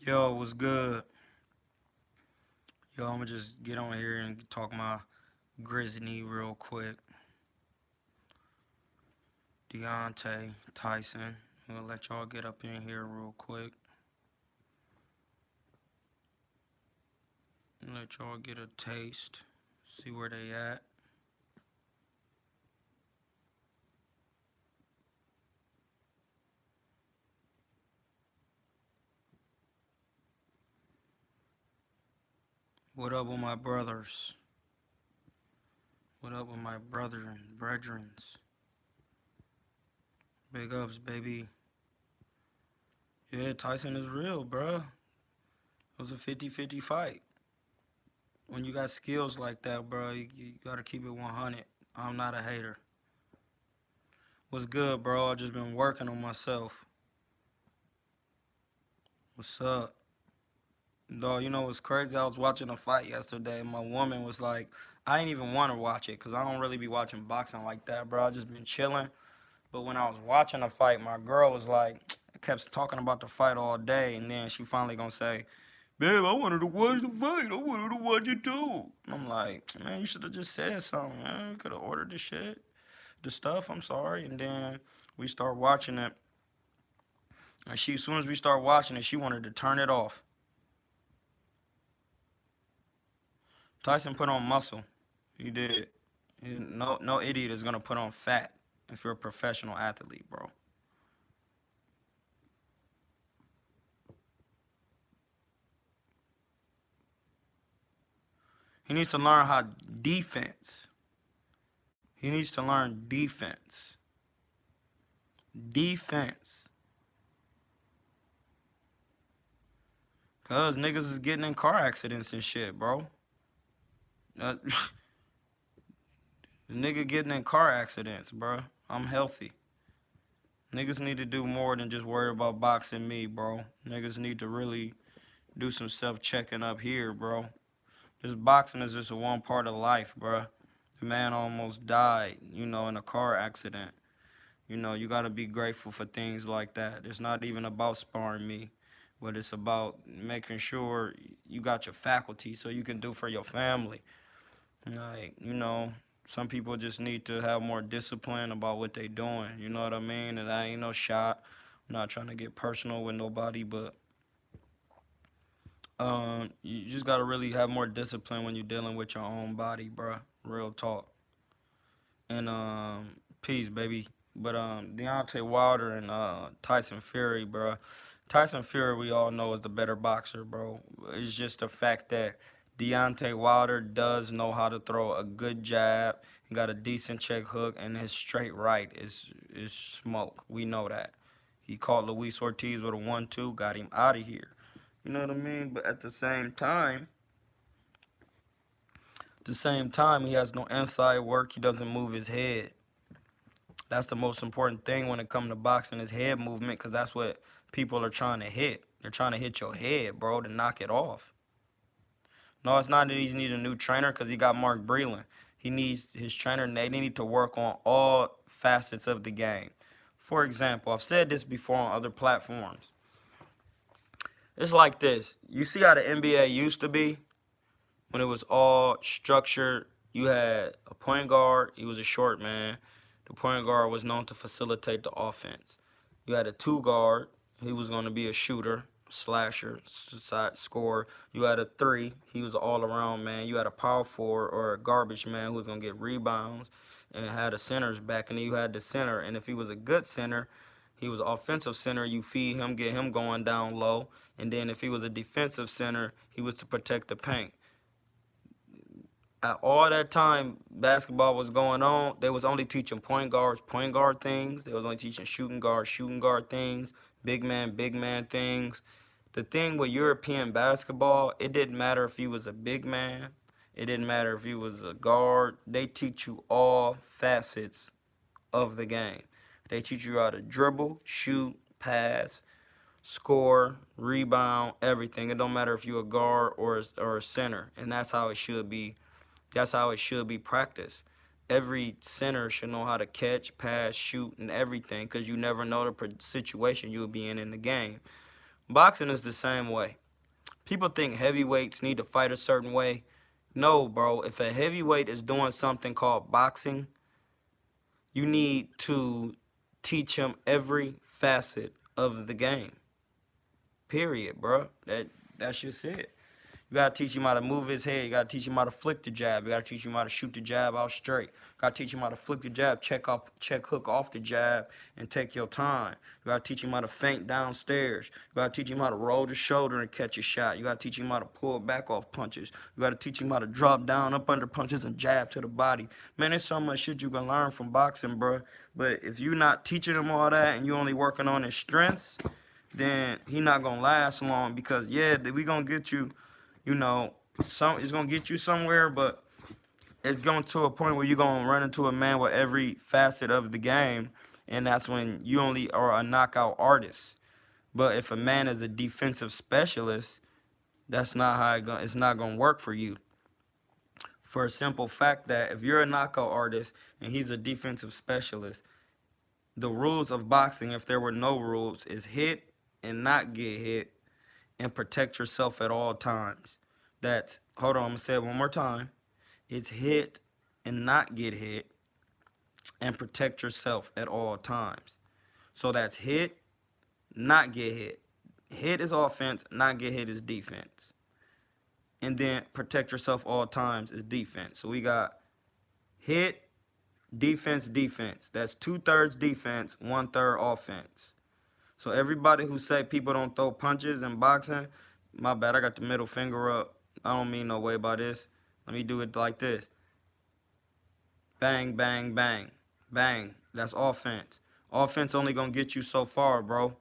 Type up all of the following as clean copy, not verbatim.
Yo, what's good? Yo, I'ma just get on here and talk my grizzly real quick. Deontay, Tyson. I'm gonna let y'all get up in here real quick. Let y'all get a taste. See where they at. What up with my brothers? What up with my brethrens? Big ups, baby. Yeah, Tyson is real, bruh. It was a 50-50 fight. When you got skills like that, bro, you gotta keep it 100. I'm not a hater. What's good, bro? I just been working on myself. What's up? Dog, you know what's crazy? I was watching a fight yesterday, and my woman was like, I didn't even want to watch it because I don't really be watching boxing like that, bro. I just been chilling. But when I was watching the fight, my girl was like, kept talking about the fight all day, and then she finally gonna say, Babe, I wanted to watch the fight. I wanted to watch it too. And I'm like, man, you should have just said something, man. You could have ordered the shit, the stuff. I'm sorry. And then we start watching it, and as soon as we start watching it, she wanted to turn it off. Tyson put on muscle. He did. No idiot is gonna put on fat if you're a professional athlete, bro. He needs to learn how defense. He needs to learn defense. Defense. Cause niggas is getting in car accidents and shit, bro. Uh, the nigga getting in car accidents, bro. I'm healthy. Niggas need to do more than just worry about boxing me, bro. Niggas need to really do some self-checking up here, bro. This boxing is just a one part of life, bro. The man almost died, in a car accident. You got to be grateful for things like that. It's not even about sparring me, but it's about making sure you got your faculty so you can do for your family. Like, some people just need to have more discipline about what they doing. You know what I mean? And I ain't no shot. I'm not trying to get personal with nobody, but you just gotta really have more discipline when you're dealing with your own body, bruh. Real talk. And peace, baby. But Deontay Wilder and Tyson Fury, bro. Tyson Fury, we all know is the better boxer, bro. It's just the fact that Deontay Wilder does know how to throw a good jab. He got a decent check hook, and his straight right is smoke. We know that. He caught Luis Ortiz with a 1-2, got him out of here. You know what I mean? But at the same time, he has no inside work. He doesn't move his head. That's the most important thing when it comes to boxing is head movement, because that's what people are trying to hit. They're trying to hit your head, bro, to knock it off. No, it's not that he needs a new trainer because he got Mark Breland. He needs his trainer. They need to work on all facets of the game. For example, I've said this before on other platforms. It's like this. You see how the NBA used to be when it was all structured? You had a point guard. He was a short man. The point guard was known to facilitate the offense. You had a two guard. He was going to be a shooter, slasher, side scorer. You had a three. He was an all around man. You had a power forward or a garbage man who was going to get rebounds and had a center's back. And then you had the center. And if he was a good center, he was an offensive center. You feed him, get him going down low. And then if he was a defensive center, he was to protect the paint. At all that time basketball was going on, they was only teaching point guard things. They was only teaching shooting guard things, big man things. The thing with European basketball, it didn't matter if you was a big man, it didn't matter if you was a guard. They teach you all facets of the game. They teach you how to dribble, shoot, pass, score, rebound, everything. It don't matter if you're a guard or a center, and that's how it should be. That's how it should be practiced. Every center should know how to catch, pass, shoot, and everything, because you never know the situation you'll be in the game. Boxing is the same way. People think heavyweights need to fight a certain way. No, bro. If a heavyweight is doing something called boxing, you need to teach him every facet of the game. Period, bro. That's just it. You gotta teach him how to move his head. You gotta teach him how to flick the jab. You gotta teach him how to shoot the jab out straight. You gotta teach him how to flick the jab, check hook off the jab, and take your time. You gotta teach him how to feint downstairs. You gotta teach him how to roll the shoulder and catch a shot. You gotta teach him how to pull back off punches. You gotta teach him how to drop down up under punches and jab to the body. Man, there's so much shit you can learn from boxing, bro. But if you're not teaching him all that and you only working on his strengths, then he not gonna last long. Because yeah, we gonna get you, you know, it's gonna get you somewhere, but it's going to a point where you're gonna run into a man with every facet of the game, and that's when you only are a knockout artist. But if a man is a defensive specialist, that's not how it's not gonna work for you. For a simple fact that if you're a knockout artist and he's a defensive specialist, the rules of boxing, if there were no rules, is hit and not get hit and protect yourself at all times. That's, hold on, I'm gonna say it one more time. It's hit and not get hit and protect yourself at all times. So that's hit, not get hit. Hit is offense, not get hit is defense. And then protect yourself all times is defense. So we got hit, defense, defense. That's 2/3 defense, 1/3 offense. So everybody who say people don't throw punches in boxing, my bad, I got the middle finger up. I don't mean no way by this. Let me do it like this. Bang, bang, bang. Bang. That's offense. Offense only gonna get you so far, bro.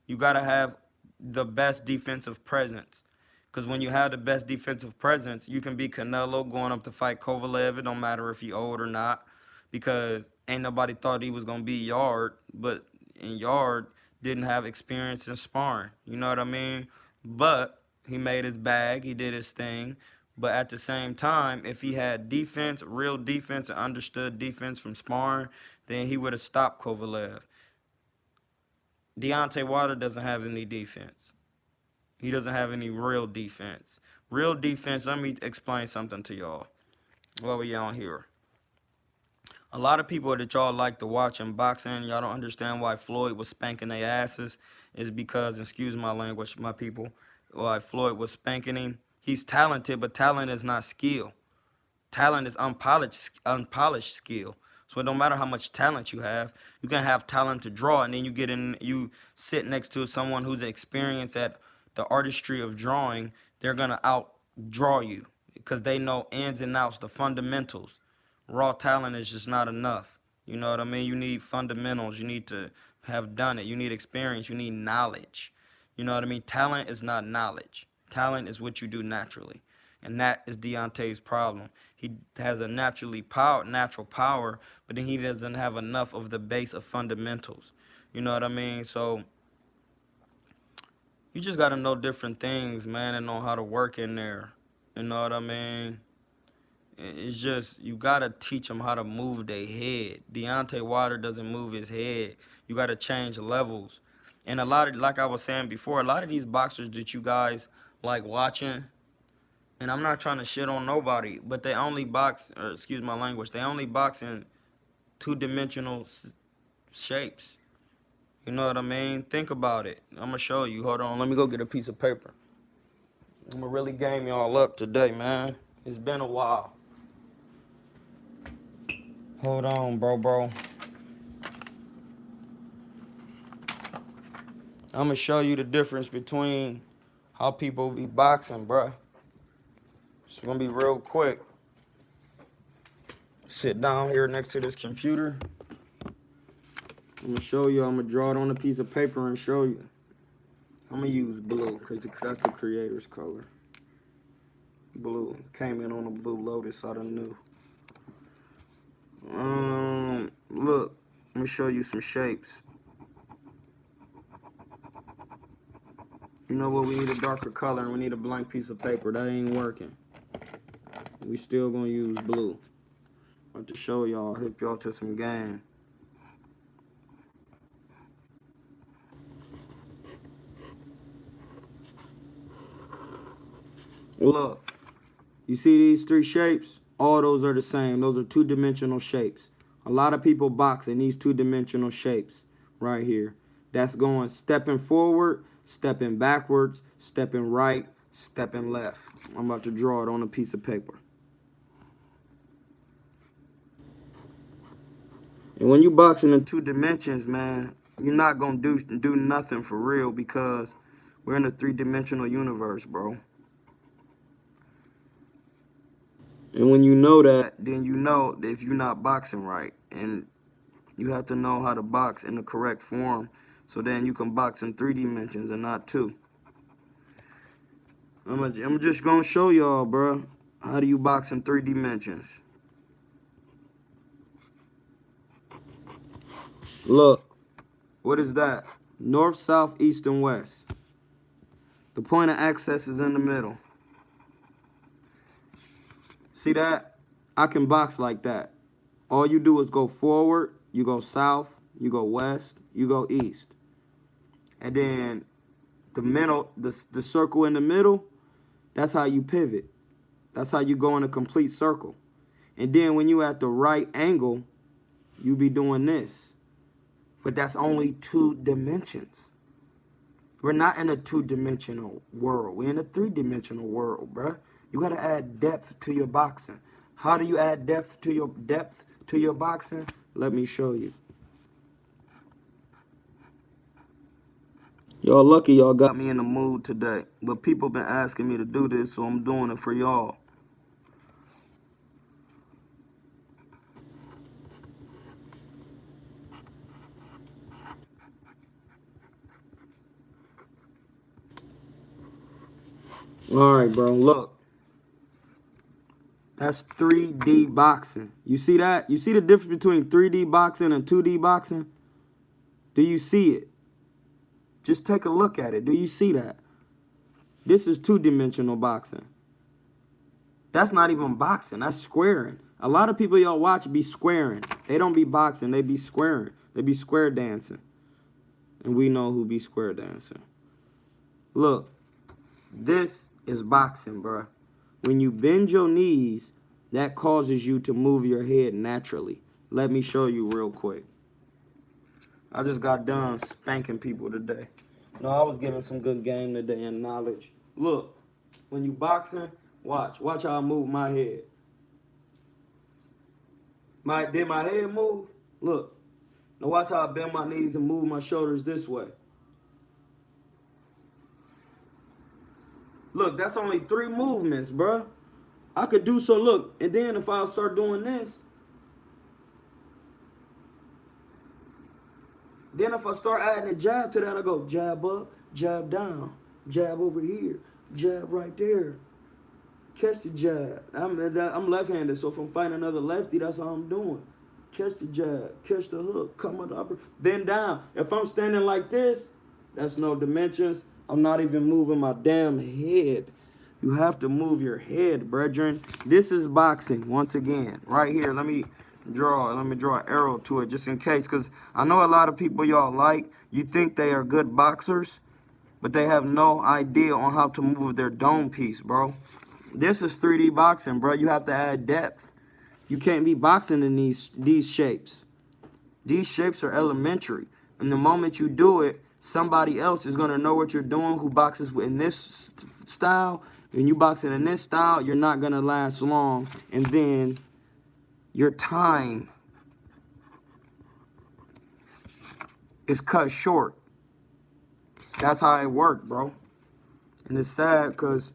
You gotta have the best defensive presence. Because when you have the best defensive presence, you can be Canelo going up to fight Kovalev. It don't matter if he old or not. Because ain't nobody thought he was gonna be Yard, but in Yard didn't have experience in sparring. You know what I mean? But he made his bag, he did his thing. But at the same time, if he had defense, real defense, and understood defense from sparring, then he would have stopped Kovalev. Deontay Wilder doesn't have any defense. He doesn't have any real defense. Real defense, let me explain something to y'all while we on here. A lot of people that y'all like to watch in boxing, y'all don't understand why Floyd was spanking their asses, is because, excuse my language, my people, why Floyd was spanking him. He's talented, but talent is not skill. Talent is unpolished skill. So it don't matter how much talent you have. You can have talent to draw, and then you sit next to someone who's experienced at the artistry of drawing. They're gonna outdraw you because they know ins and outs, the fundamentals. Raw talent is just not enough. You know what I mean? You need fundamentals. You need to have done it. You need experience. You need knowledge. You know what I mean? Talent is not knowledge. Talent is what you do naturally. And that is Deontay's problem. He has a natural power, but then he doesn't have enough of the base of fundamentals. You know what I mean? So you just got to know different things, man, and know how to work in there. You know what I mean? It's just, you got to teach them how to move their head. Deontay Wilder doesn't move his head. You got to change levels. And a lot of, like I was saying before, a lot of these boxers that you guys like watching, and I'm not trying to shit on nobody, but they only box, or excuse my language, they only box in two-dimensional shapes. You know what I mean? Think about it. I'm going to show you. Hold on. Let me go get a piece of paper. I'm going to really game y'all up today, man. It's been a while. Hold on, bro. I'm going to show you the difference between how people be boxing, bro. It's going to be real quick. Sit down here next to this computer. I'm going to show you. I'm going to draw it on a piece of paper and show you. I'm going to use blue because that's the creator's color. Blue. Came in on a blue Lotus out of new. Look. Let me show you some shapes. You know what? We need a darker color and we need a blank piece of paper. That ain't working. We still going to use blue. I'm to show y'all, hip y'all to some game. Look, you see these three shapes? All those are the same. Those are two-dimensional shapes. A lot of people box in these two-dimensional shapes right here. That's going stepping forward, stepping backwards, stepping right, stepping left. I'm about to draw it on a piece of paper. And when you boxing in two dimensions, man, you're not gonna do nothing for real because we're in a three-dimensional universe, bro. And when you know that, then you know that if you're not boxing right, and you have to know how to box in the correct form, so then you can box in three dimensions and not two. I'm just gonna show y'all, bro. How do you box in three dimensions? Look, what is that? North, south, east, and west. The point of access is in the middle. See that? I can box like that. All you do is go forward, you go south, you go west, you go east. And then the middle, the circle in the middle, that's how you pivot. That's how you go in a complete circle. And then when you at the right angle, you be doing this. But that's only two dimensions. We're not in a two-dimensional world. We're in a three-dimensional world, bruh. You gotta add depth to your boxing. How do you add depth to your boxing? Let me show you. Y'all lucky y'all got me in the mood today. But people been asking me to do this, so I'm doing it for y'all. Alright, bro, look. That's 3D boxing. You see that? You see the difference between 3D boxing and 2D boxing? Do you see it? Just take a look at it. Do you see that? This is two-dimensional boxing. That's not even boxing. That's squaring. A lot of people y'all watch be squaring. They don't be boxing. They be squaring. They be square dancing. And we know who be square dancing. Look, this is boxing, bruh. When you bend your knees, that causes you to move your head naturally. Let me show you real quick. I just got done spanking people today. No, I was giving some good game today and knowledge. Look, when you boxing, watch how I move my head. Did my head move? Look. Now watch how I bend my knees and move my shoulders this way. Look, that's only 3 movements, bruh. I could do so, look. And then if I start doing this, then if I start adding a jab to that, I go jab up, jab down, jab over here, jab right there. Catch the jab. I'm left-handed, so if I'm fighting another lefty, that's how I'm doing. Catch the jab, catch the hook, come up the upper, bend down. If I'm standing like this, that's no dimensions. I'm not even moving my damn head. You have to move your head, brethren. This is boxing, once again. Right here, let me draw an arrow to it just in case, because I know a lot of people y'all you think they are good boxers, but they have no idea on how to move their dome piece, bro. This is 3D boxing, bro. You have to add depth. You can't be boxing in these shapes. These shapes are elementary. And the moment you do it, somebody else is going to know what you're doing who boxes in this style. When you boxing in this style, you're not going to last long. And then your time is cut short. That's how it worked, bro. And it's sad because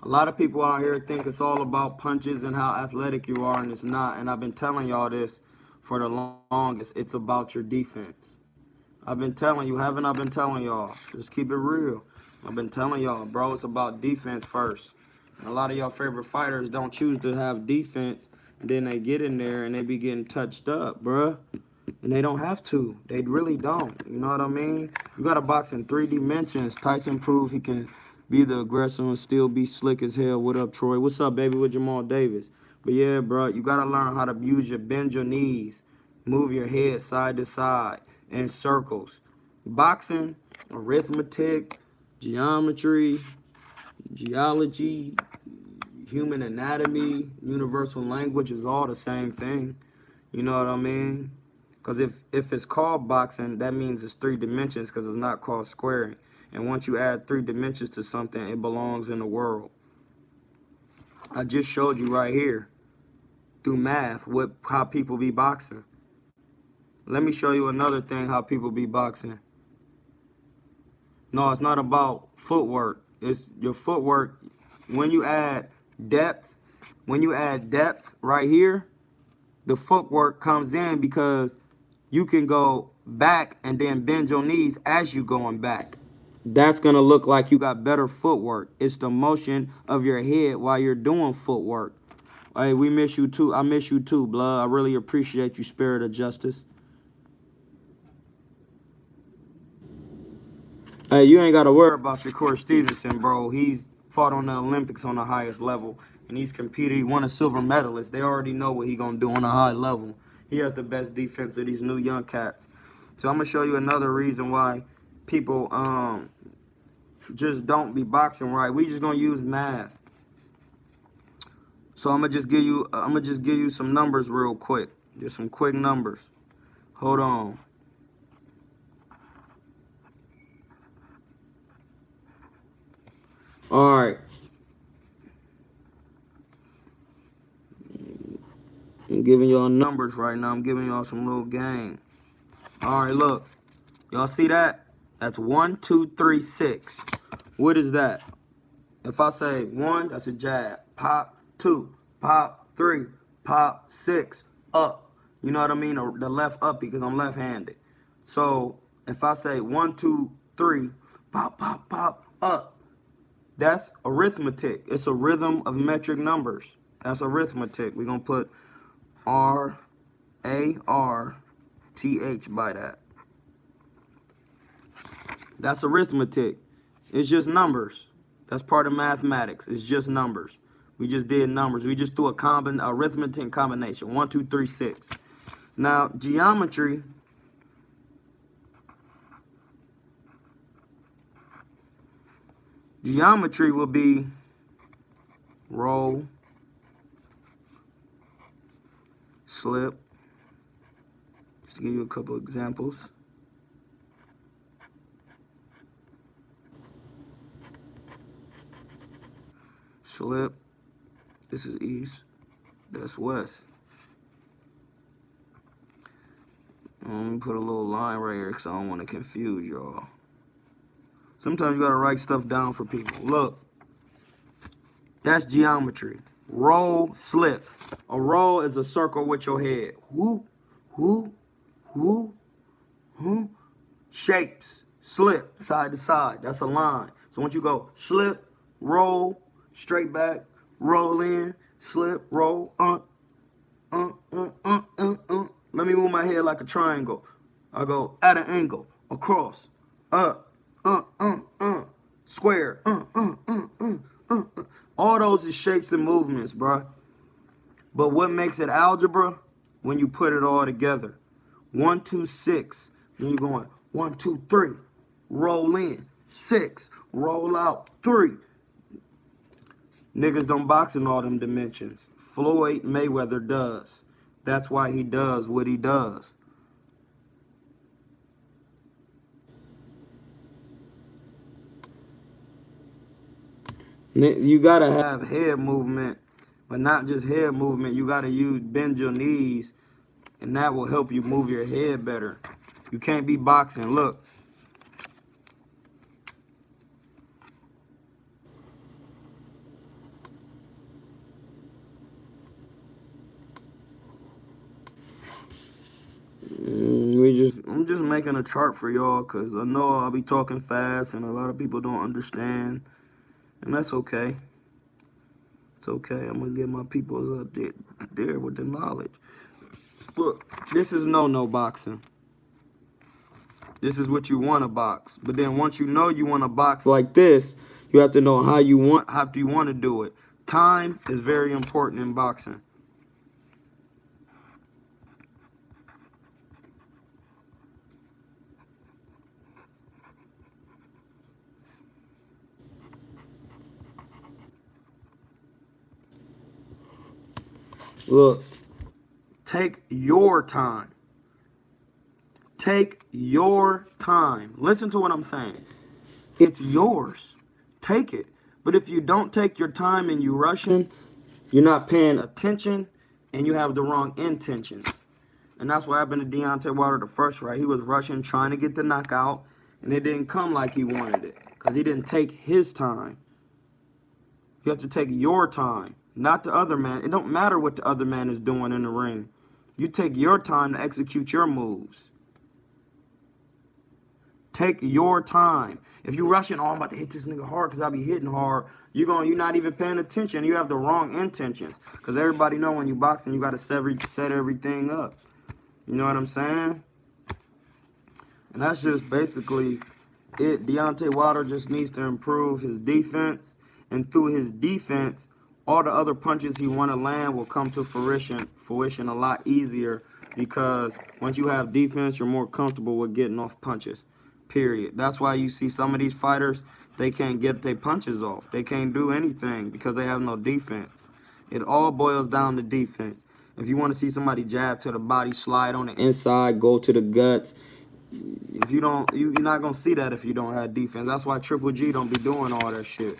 a lot of people out here think it's all about punches and how athletic you are, and it's not. And I've been telling y'all this for the longest. It's about your defense. I've been telling you, haven't I been telling y'all? Just keep it real. I've been telling y'all, bro, it's about defense first. And a lot of y'all favorite fighters don't choose to have defense, and then they get in there and they be getting touched up, bruh. And they don't have to. They really don't. You know what I mean? You got to box in 3 dimensions. Tyson proved he can be the aggressor and still be slick as hell. What up, Troy? What's up, baby, with Jamal Davis? But yeah, bro, you got to learn how to bend your knees, move your head side to side in circles. Boxing, arithmetic, geometry, Geology, human anatomy, universal language is all the same thing. You know what I mean? Because if it's called boxing, that means it's 3 dimensions because it's not called squaring. And once you add 3 dimensions to something, it belongs in the world. I just showed you right here through math how people be boxing. Let me show you another thing how people be boxing. No, it's not about footwork. It's your footwork. When you add depth, right here, the footwork comes in because you can go back and then bend your knees as you going back. That's going to look like you got better footwork. It's the motion of your head while you're doing footwork. Hey, we miss you too. I miss you too, blood. I really appreciate you, Spirit of Justice. Hey, you ain't got to worry about Shakur Stevenson, bro. He's fought on the Olympics on the highest level, and he's competed. He won a silver medalist. They already know what he's going to do on a high level. He has the best defense of these new young cats. So I'm going to show you another reason why people just don't be boxing right. We just going to use math. So I'm going to just give you some numbers real quick. Just some quick numbers. Hold on. All right. I'm giving y'all numbers right now. I'm giving y'all some little game. All right, look. Y'all see that? That's 1, 2, 3, 6. What is that? If I say 1, that's a jab. Pop, 2, pop, 3, pop, 6, up. You know what I mean? The left up because I'm left-handed. So if I say 1, 2, 3, pop, pop, pop, up. That's arithmetic. It's a rhythm of metric numbers. That's arithmetic. We're going to put R-A-R-T-H by that. That's arithmetic. It's just numbers. That's part of mathematics. It's just numbers. We just did numbers. We just threw a arithmetic combination. 1, 2, 3, 6. Now, geometry. Geometry will be roll, slip. Just to give you a couple examples. Slip. This is east. That's west. I'm gonna put a little line right here because I don't want to confuse y'all. Sometimes you gotta write stuff down for people. Look. That's geometry. Roll, slip. A roll is a circle with your head. Whoop, whoop, whoop, whoop. Shapes. Slip, side to side. That's a line. So once you go slip, roll, straight back, roll in, slip, roll, Let me move my head like a triangle. I go at an angle, across, up, square, All those is shapes and movements, bro. But what makes it algebra? When you put it all together. 1, 2, 6. Then you're going 1, 2, 3. Roll in. 6. Roll out. 3. Niggas don't box in all them dimensions. Floyd Mayweather does. That's why he does what he does. You gotta have head movement, but not just head movement. You gotta bend your knees, and that will help you move your head better. You can't be boxing. Look. I'm just making a chart for y'all because I know I'll be talking fast and a lot of people don't understand, and that's okay. It's okay. I'm gonna get my people up there with the knowledge. Look, this is no boxing. This is what you want to box. But then once you know you want to box like this, you have to know how do you want to do it. Time is very important in boxing. Look, take your time. Take your time. Listen to what I'm saying. It's yours. Take it. But if you don't take your time and you rushing, you're not paying attention and you have the wrong intentions. And that's what happened to Deontay Wilder the first fight. He was rushing, trying to get the knockout, and it didn't come like he wanted it because he didn't take his time. You have to take your time, not the other man. It don't matter what the other man is doing in the ring. You take your time to execute your moves. Take your time. If you rushing, oh, I'm about to hit this nigga hard because I be hitting hard, you're not even paying attention. You have the wrong intentions. Because everybody know when you boxing, you got to set everything up. You know what I'm saying? And that's just basically it. Deontay Wilder just needs to improve his defense. And through his defense, all the other punches he want to land will come to fruition a lot easier. Because once you have defense, you're more comfortable with getting off punches. Period. That's why you see some of these fighters, they can't get their punches off. They can't do anything because they have no defense. It all boils down to defense. If you want to see somebody jab to the body, slide on the inside, go to the guts, if you don't, you're not going to see that if you don't have defense. That's why Triple G don't be doing all that shit.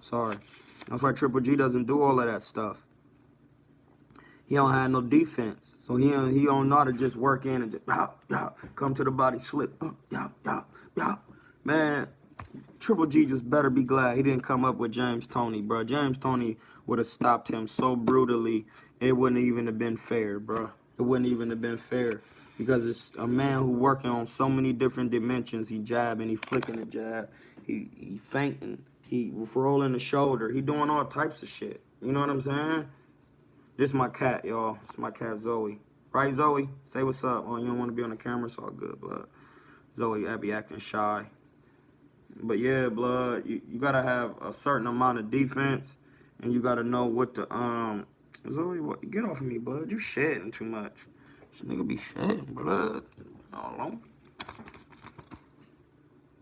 Sorry. That's why Triple G doesn't do all of that stuff. He don't have no defense. So he don't know how to just work in and just come to the body, slip, Man, Triple G just better be glad he didn't come up with James Toney, bro. James Toney would have stopped him so brutally, it wouldn't even have been fair, bro. It wouldn't even have been fair because it's a man who working on so many different dimensions. He jabbing, he flicking the jab, he feinting, he rolling the shoulder, he doing all types of shit. You know what I'm saying? This my cat, y'all. It's my cat, Zoe. Right, Zoe? Say what's up. Oh, you don't want to be on the camera? It's all good, blood. Zoe, I be acting shy. But yeah, blood, you got to have a certain amount of defense, and you got to know what to, Zoe, what? Get off of me, blood. You shedding too much. This nigga be shedding, blood. All alone.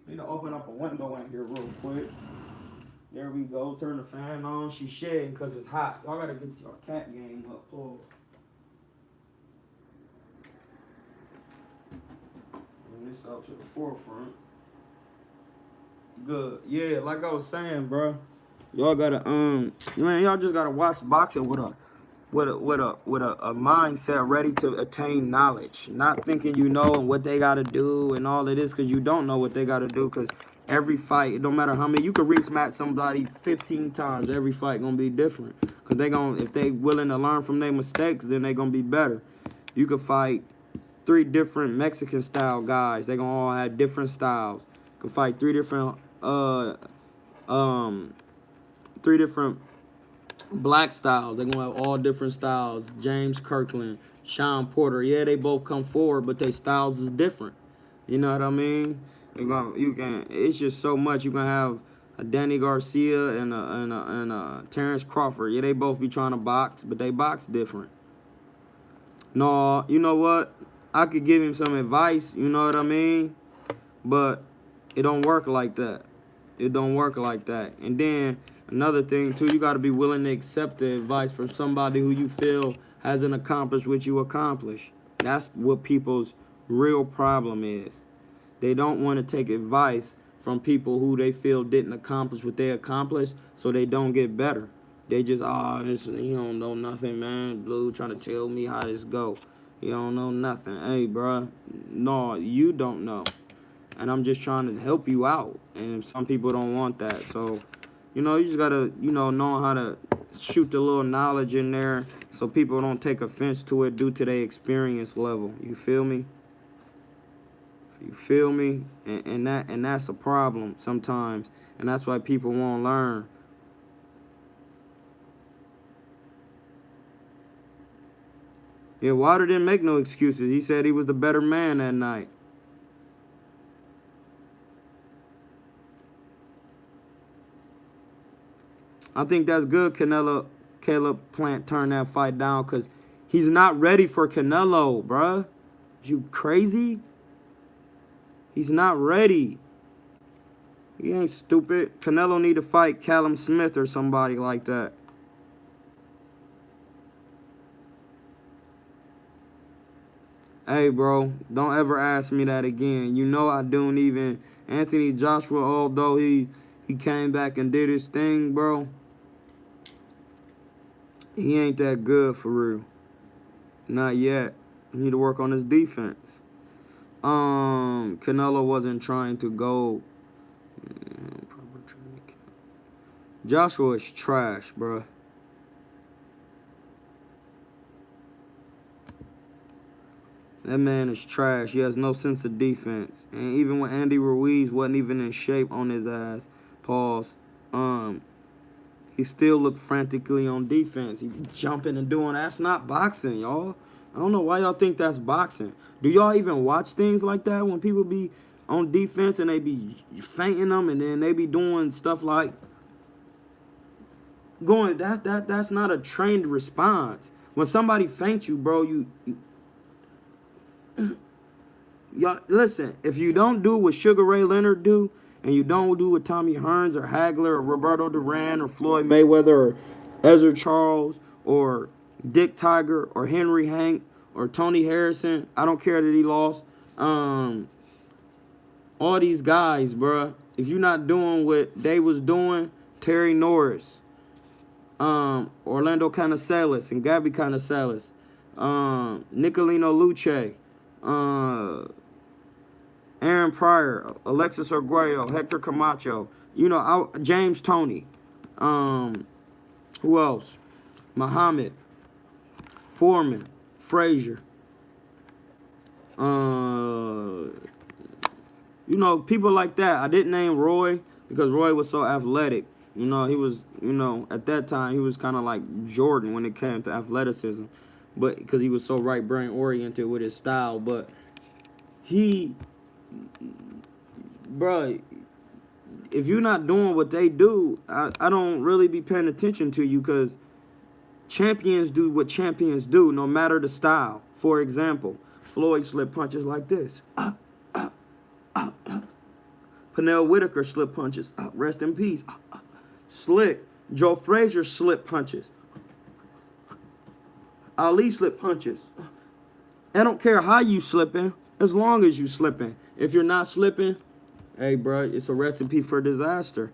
Need to open up a window in here real quick. There we go. Turn the fan on. She's shedding because it's hot. Y'all got to get your cat game up. Oh. Bring this out to the forefront. Good. Yeah, like I was saying, bro. Y'all gotta y'all just gotta watch boxing with a mindset ready to attain knowledge. Not thinking you know and what they gotta do and all of this, because you don't know what they gotta do. Because every fight, it don't matter how many, you could reach match somebody 15 times. Every fight gonna be different. Because if they willing to learn from their mistakes, then they gonna be better. You could fight 3 different Mexican style guys. They gonna all have different styles. You could fight 3 different 3 different black styles. They're gonna have all different styles. James Kirkland, Sean Porter. Yeah, they both come forward, but their styles is different. You know what I mean? It's just so much. You can have a Danny Garcia and a Terrence Crawford. Yeah, they both be trying to box, but they box different. No, you know what? I could give him some advice, you know what I mean? But it don't work like that. It don't work like that. And then another thing too, you got to be willing to accept the advice from somebody who you feel hasn't accomplished what you accomplished. That's what people's real problem is. They don't want to take advice from people who they feel didn't accomplish what they accomplished, so they don't get better. They just, he don't know nothing, man. Blue trying to tell me how this go. He don't know nothing. Hey, bro, no, you don't know. And I'm just trying to help you out. And some people don't want that. So, you just got to, know how to shoot the little knowledge in there so people don't take offense to it due to their experience level. You feel me? You feel me? And that's a problem sometimes. And that's why people won't learn. Yeah, Wilder didn't make no excuses. He said he was the better man that night. I think that's good Caleb Plant turned that fight down because he's not ready for Canelo, bruh. You crazy? He's not ready. He ain't stupid. Canelo need to fight Callum Smith or somebody like that. Hey, bro, don't ever ask me that again. You know I don't even. Anthony Joshua, although he came back and did his thing, bro, he ain't that good for real. Not yet. He need to work on his defense. Canelo wasn't trying to go. Joshua is trash, bro. That man is trash. He has no sense of defense. And even when Andy Ruiz wasn't even in shape on his ass, pause, he still looked frantically on defense. He jumping and doing that. That's not boxing, y'all. I don't know why y'all think that's boxing. Do y'all even watch things like that when people be on defense and they be fainting them and then they be doing stuff like going that's not a trained response. When somebody faints you, bro, y'all listen, if you don't do what Sugar Ray Leonard do, and you don't do what Tommy Hearns or Hagler or Roberto Duran or Floyd Mayweather or Ezra Charles or Dick Tiger or Henry Hank or Tony Harrison, I don't care that he lost. All these guys, bruh, if you're not doing what they was doing, Terry Norris, Orlando Cancelas and Gabby Cancelas, Nicolino Luce, Aaron Pryor, Alexis Arguello, Hector Camacho, James Toney, who else? Muhammad, Foreman, Frazier, people like that. I didn't name Roy because Roy was so athletic. He was, at that time, he was kind of like Jordan when it came to athleticism, but because he was so right brain oriented with his style. But bro, if you're not doing what they do, I don't really be paying attention to you because champions do what champions do, no matter the style. For example, Floyd slip punches like this. Pernell Whitaker slip punches. Rest in peace. Slick. Joe Frazier slip punches. Ali slip punches. I don't care how you slipping, as long as you slipping. If you're not slipping, hey, bro, it's a recipe for disaster.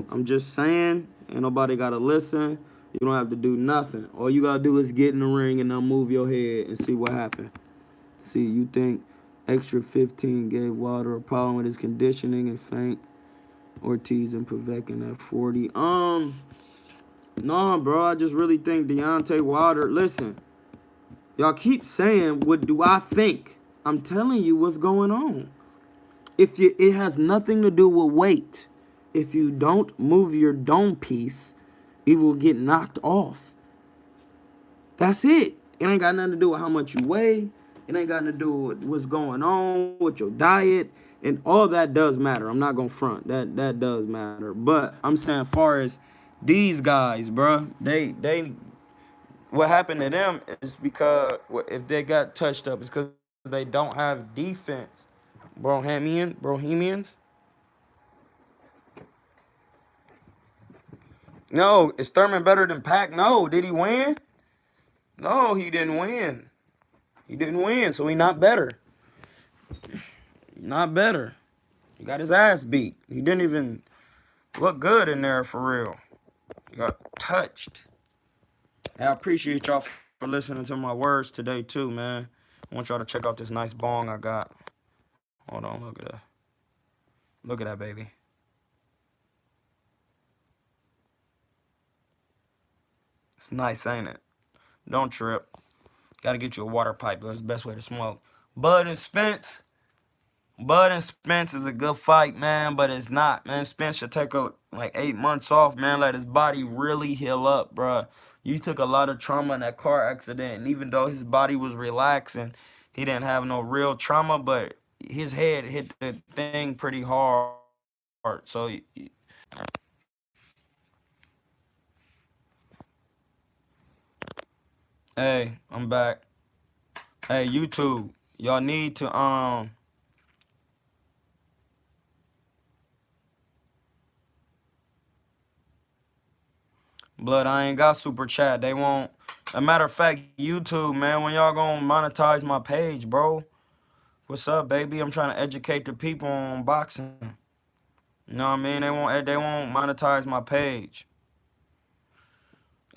I'm just saying, ain't nobody got to listen. You don't have to do nothing. All you got to do is get in the ring and then move your head and see what happens. See, you think extra 15 gave Wilder a problem with his conditioning and feints. Ortiz and Povetkin at 40. No, bro, I just really think Deontay Wilder. Listen, y'all keep saying, what do I think? I'm telling you what's going on. It has nothing to do with weight. If you don't move your dome piece, it will get knocked off. That's it. It ain't got nothing to do with how much you weigh. It ain't got nothing to do with what's going on with your diet. And all that does matter. I'm not going to front. That does matter. But I'm saying as far as these guys, bro, they what happened to them is because if they got touched up, it's because they don't have defense. Bohemians. No, is Thurman better than Pac? No. Did he win? No, he didn't win. He didn't win, so he not better. Not better. He got his ass beat. He didn't even look good in there for real. He got touched. I appreciate y'all for listening to my words today too, man. I want y'all to check out this nice bong I got. Hold on, look at that. Look at that, baby. It's nice, ain't it? Don't trip. Gotta get you a water pipe. That's the best way to smoke. Bud and Spence is a good fight, man, but it's not, man. Spence should take like 8 months off, man. Let his body really heal up, bruh. You took a lot of trauma in that car accident, and even though his body was relaxing, he didn't have no real trauma, but his head hit the thing pretty hard. So, hey, I'm back. Hey, YouTube, y'all need to Blood, I ain't got super chat. They won't. A matter of fact, YouTube, man, when y'all gonna monetize my page, bro? What's up, baby? I'm trying to educate the people on boxing. You know what I mean? They won't monetize my page.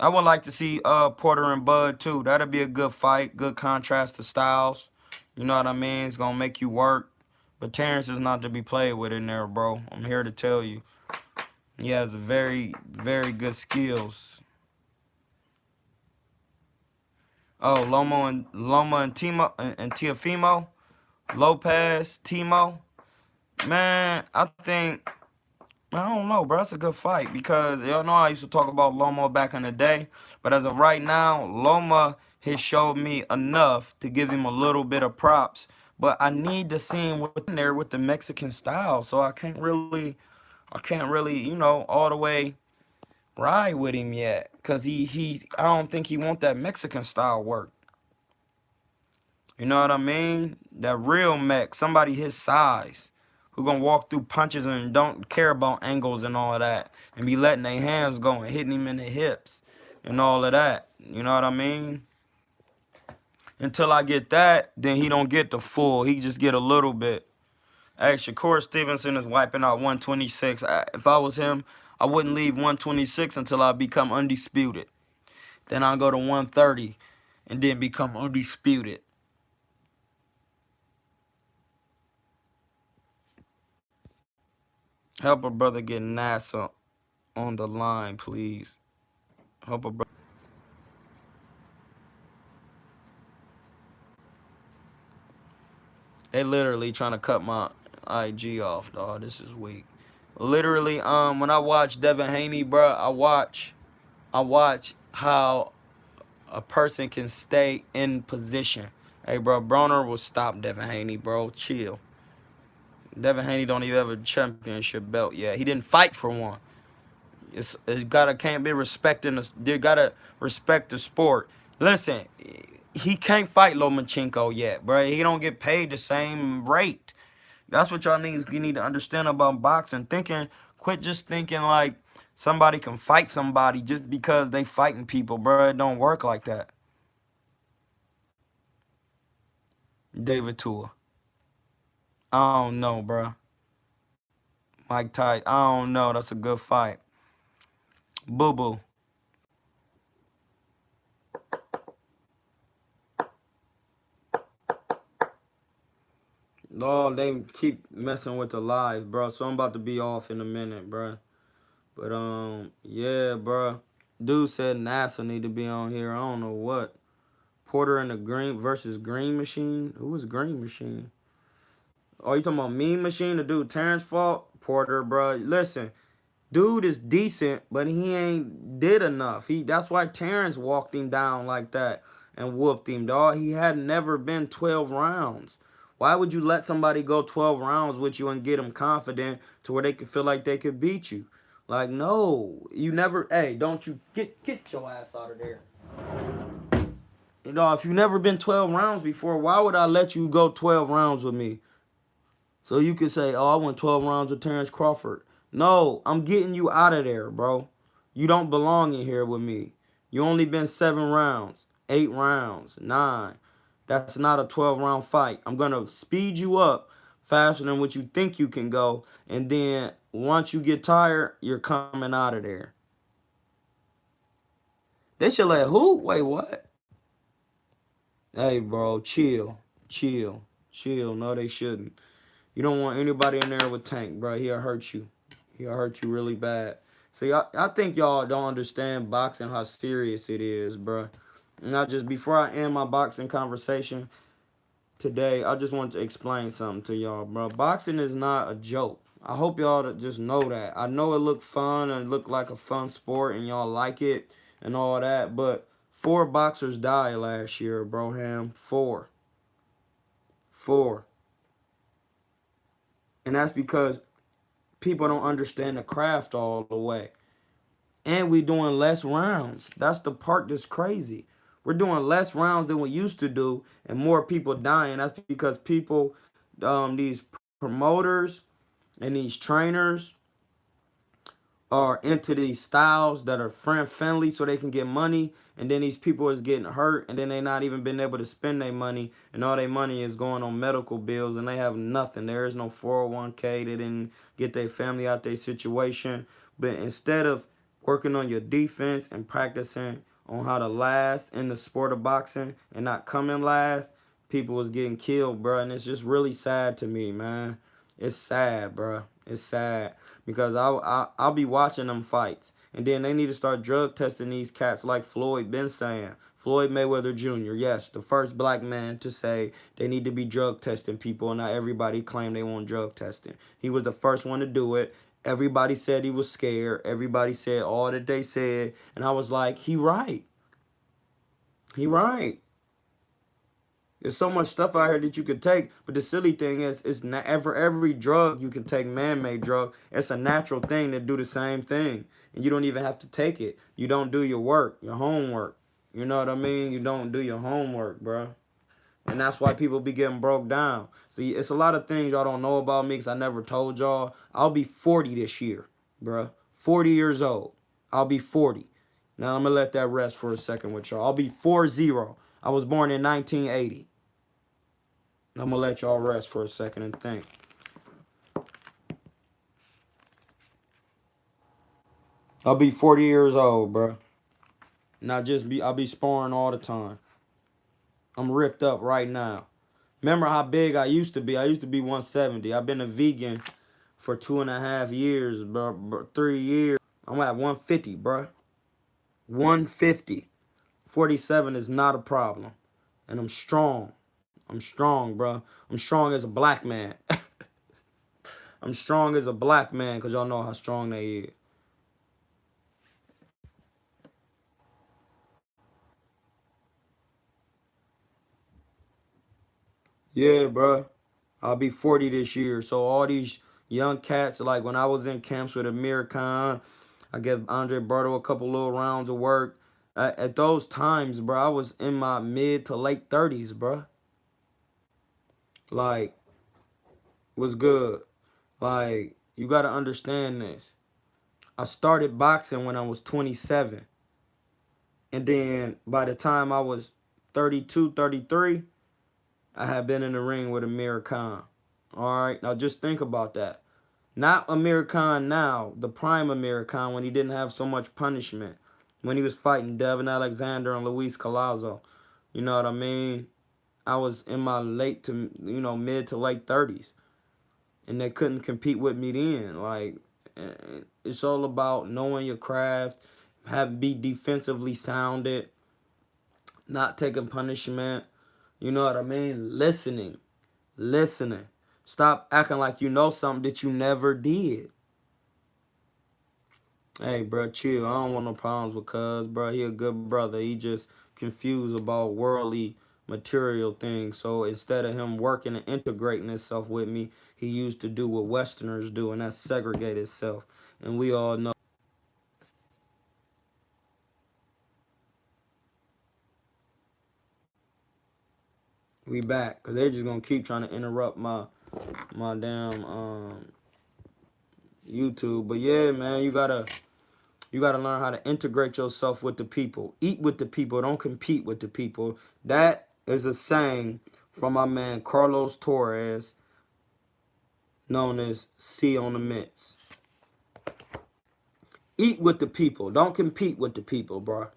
I would like to see Porter and Bud too. That'd be a good fight, good contrast to styles. You know what I mean? It's gonna make you work. But Terrence is not to be played with in there, bro. I'm here to tell you. He has very, very good skills. Oh, Loma and Timo and Tiafimo, Lopez, Timo. Man, I don't know, bro. That's a good fight because y'all know I used to talk about Loma back in the day, but as of right now, Loma has showed me enough to give him a little bit of props. But I need to see him within there with the Mexican style, so I can't really, all the way ride with him yet, cause I don't think he want that Mexican style work. You know what I mean? That real Mex, somebody his size, who gonna walk through punches and don't care about angles and all of that, and be letting their hands go and hitting him in the hips and all of that. You know what I mean? Until I get that, then he don't get the full. He just get a little bit. Hey, Shakur Stevenson is wiping out 126. If I was him, I wouldn't leave 126 until I become undisputed. Then I'll go to 130 and then become undisputed. Help a brother get NASA on the line, please. Help a brother. They literally trying to cut my IG off, dog. This is weak. Literally, when I watch Devin Haney, bro, I watch how a person can stay in position. Hey, bro, Broner will stop Devin Haney, bro. Chill. Devin Haney don't even have a championship belt yet. He didn't fight for one. It's gotta can't be respecting the. They gotta respect the sport. Listen, he can't fight Lomachenko yet, bro. He don't get paid the same rate. That's what you need to understand about boxing. Quit just thinking like somebody can fight somebody just because they fighting people, bro. It don't work like that. David Tua. I don't know, bro. Mike Tyson. I don't know. That's a good fight. Boo boo. No, they keep messing with the live, bro. So I'm about to be off in a minute, bro. But yeah, bro. Dude said NASA need to be on here. I don't know what. Porter and the Green versus Green Machine. Who is Green Machine? Oh, you talking about Mean Machine? The dude Terrence fought Porter, bro. Listen, dude is decent, but he ain't did enough. That's why Terrence walked him down like that and whooped him, dog. He had never been 12 rounds. Why would you let somebody go 12 rounds with you and get them confident to where they could feel like they could beat you? Like, no, you never. Hey, don't you get your ass out of there. If you never been 12 rounds before, why would I let you go 12 rounds with me? So you could say, oh, I went 12 rounds with Terrence Crawford. No, I'm getting you out of there, bro. You don't belong in here with me. You only been 7 rounds, 8 rounds, 9. That's not a 12-round fight. I'm going to speed you up faster than what you think you can go. And then once you get tired, you're coming out of there. They should let who? Wait, what? Hey, bro, chill. Chill. Chill. No, they shouldn't. You don't want anybody in there with Tank, bro. He'll hurt you. He'll hurt you really bad. See, I think y'all don't understand boxing, how serious it is, bro. Now, just before I end my boxing conversation today, I just want to explain something to y'all, bro. Boxing is not a joke. I hope y'all just know that. I know it look fun and it look like a fun sport and y'all like it and all that, but 4 boxers died last year, bro, Ham. 4. 4. And that's because people don't understand the craft all the way. And we doing less rounds. That's the part that's crazy. We're doing less rounds than we used to do, and more people dying. That's because people, these promoters and these trainers are into these styles that are friend friendly so they can get money, and then these people is getting hurt, and then they not even been able to spend their money, and all their money is going on medical bills, and they have nothing. There is no 401k. They didn't get their family out their situation. But instead of working on your defense and practicing on how to last in the sport of boxing and not coming last, people was getting killed, bro. And it's just really sad to me, man. It's sad, bro. It's sad because I'll be watching them fights, and then they need to start drug testing these cats like Floyd been saying. Floyd Mayweather Jr., yes, the first black man to say they need to be drug testing people, and not everybody claimed they want drug testing. He was the first one to do it. Everybody said he was scared. Everybody said all that they said, and I was like, he right. He right. There's so much stuff out here that you could take, but the silly thing is, it's not for every drug you can take, man-made drug. It's a natural thing to do the same thing, and you don't even have to take it. You don't do your work, your homework. You know what I mean? You don't do your homework, bro. And that's why people be getting broke down. See, it's a lot of things y'all don't know about me because I never told y'all. I'll be 40 this year, bro. 40 years old. I'll be 40. Now I'm gonna let that rest for a second with y'all. I'll be 40. I was born in 1980. I'm gonna let y'all rest for a second and think. I'll be 40 years old, bro. And I'll be sparring all the time. I'm ripped up right now. Remember how big I used to be? I used to be 170. I've been a vegan for 2.5 years, bro. 3 years. I'm at 150, bro. 150. 47 is not a problem. And I'm strong. I'm strong, bro. I'm strong as a black man. I'm strong as a black man because y'all know how strong they is. Yeah, bro. I'll be 40 this year. So all these young cats, like when I was in camps with Amir Khan, I gave Andre Berto a couple little rounds of work. At those times, bro, I was in my mid to late 30s, bro. Like, was good. Like, you got to understand this. I started boxing when I was 27. And then by the time I was 32, 33, I had been in the ring with Amir Khan. All right, now just think about that. Not Amir Khan now, the prime Amir Khan when he didn't have so much punishment. When he was fighting Devin Alexander and Luis Collazo. You know what I mean? I was in my late to, mid to late 30s. And they couldn't compete with me then. Like, it's all about knowing your craft, be defensively sounded, not taking punishment. You know what I mean? Listening. Stop acting like you know something that you never did. Hey, bro, chill. I don't want no problems with Cuz, bro. He a good brother. He just confused about worldly material things. So instead of him working and integrating himself with me, he used to do what Westerners do, and that's segregate himself. And we all know we back. Because they just going to keep trying to interrupt my damn YouTube. But yeah, man, you gotta learn how to integrate yourself with the people. Eat with the people. Don't compete with the people. That is a saying from my man Carlos Torres, known as C on the Mints. Eat with the people. Don't compete with the people, bro.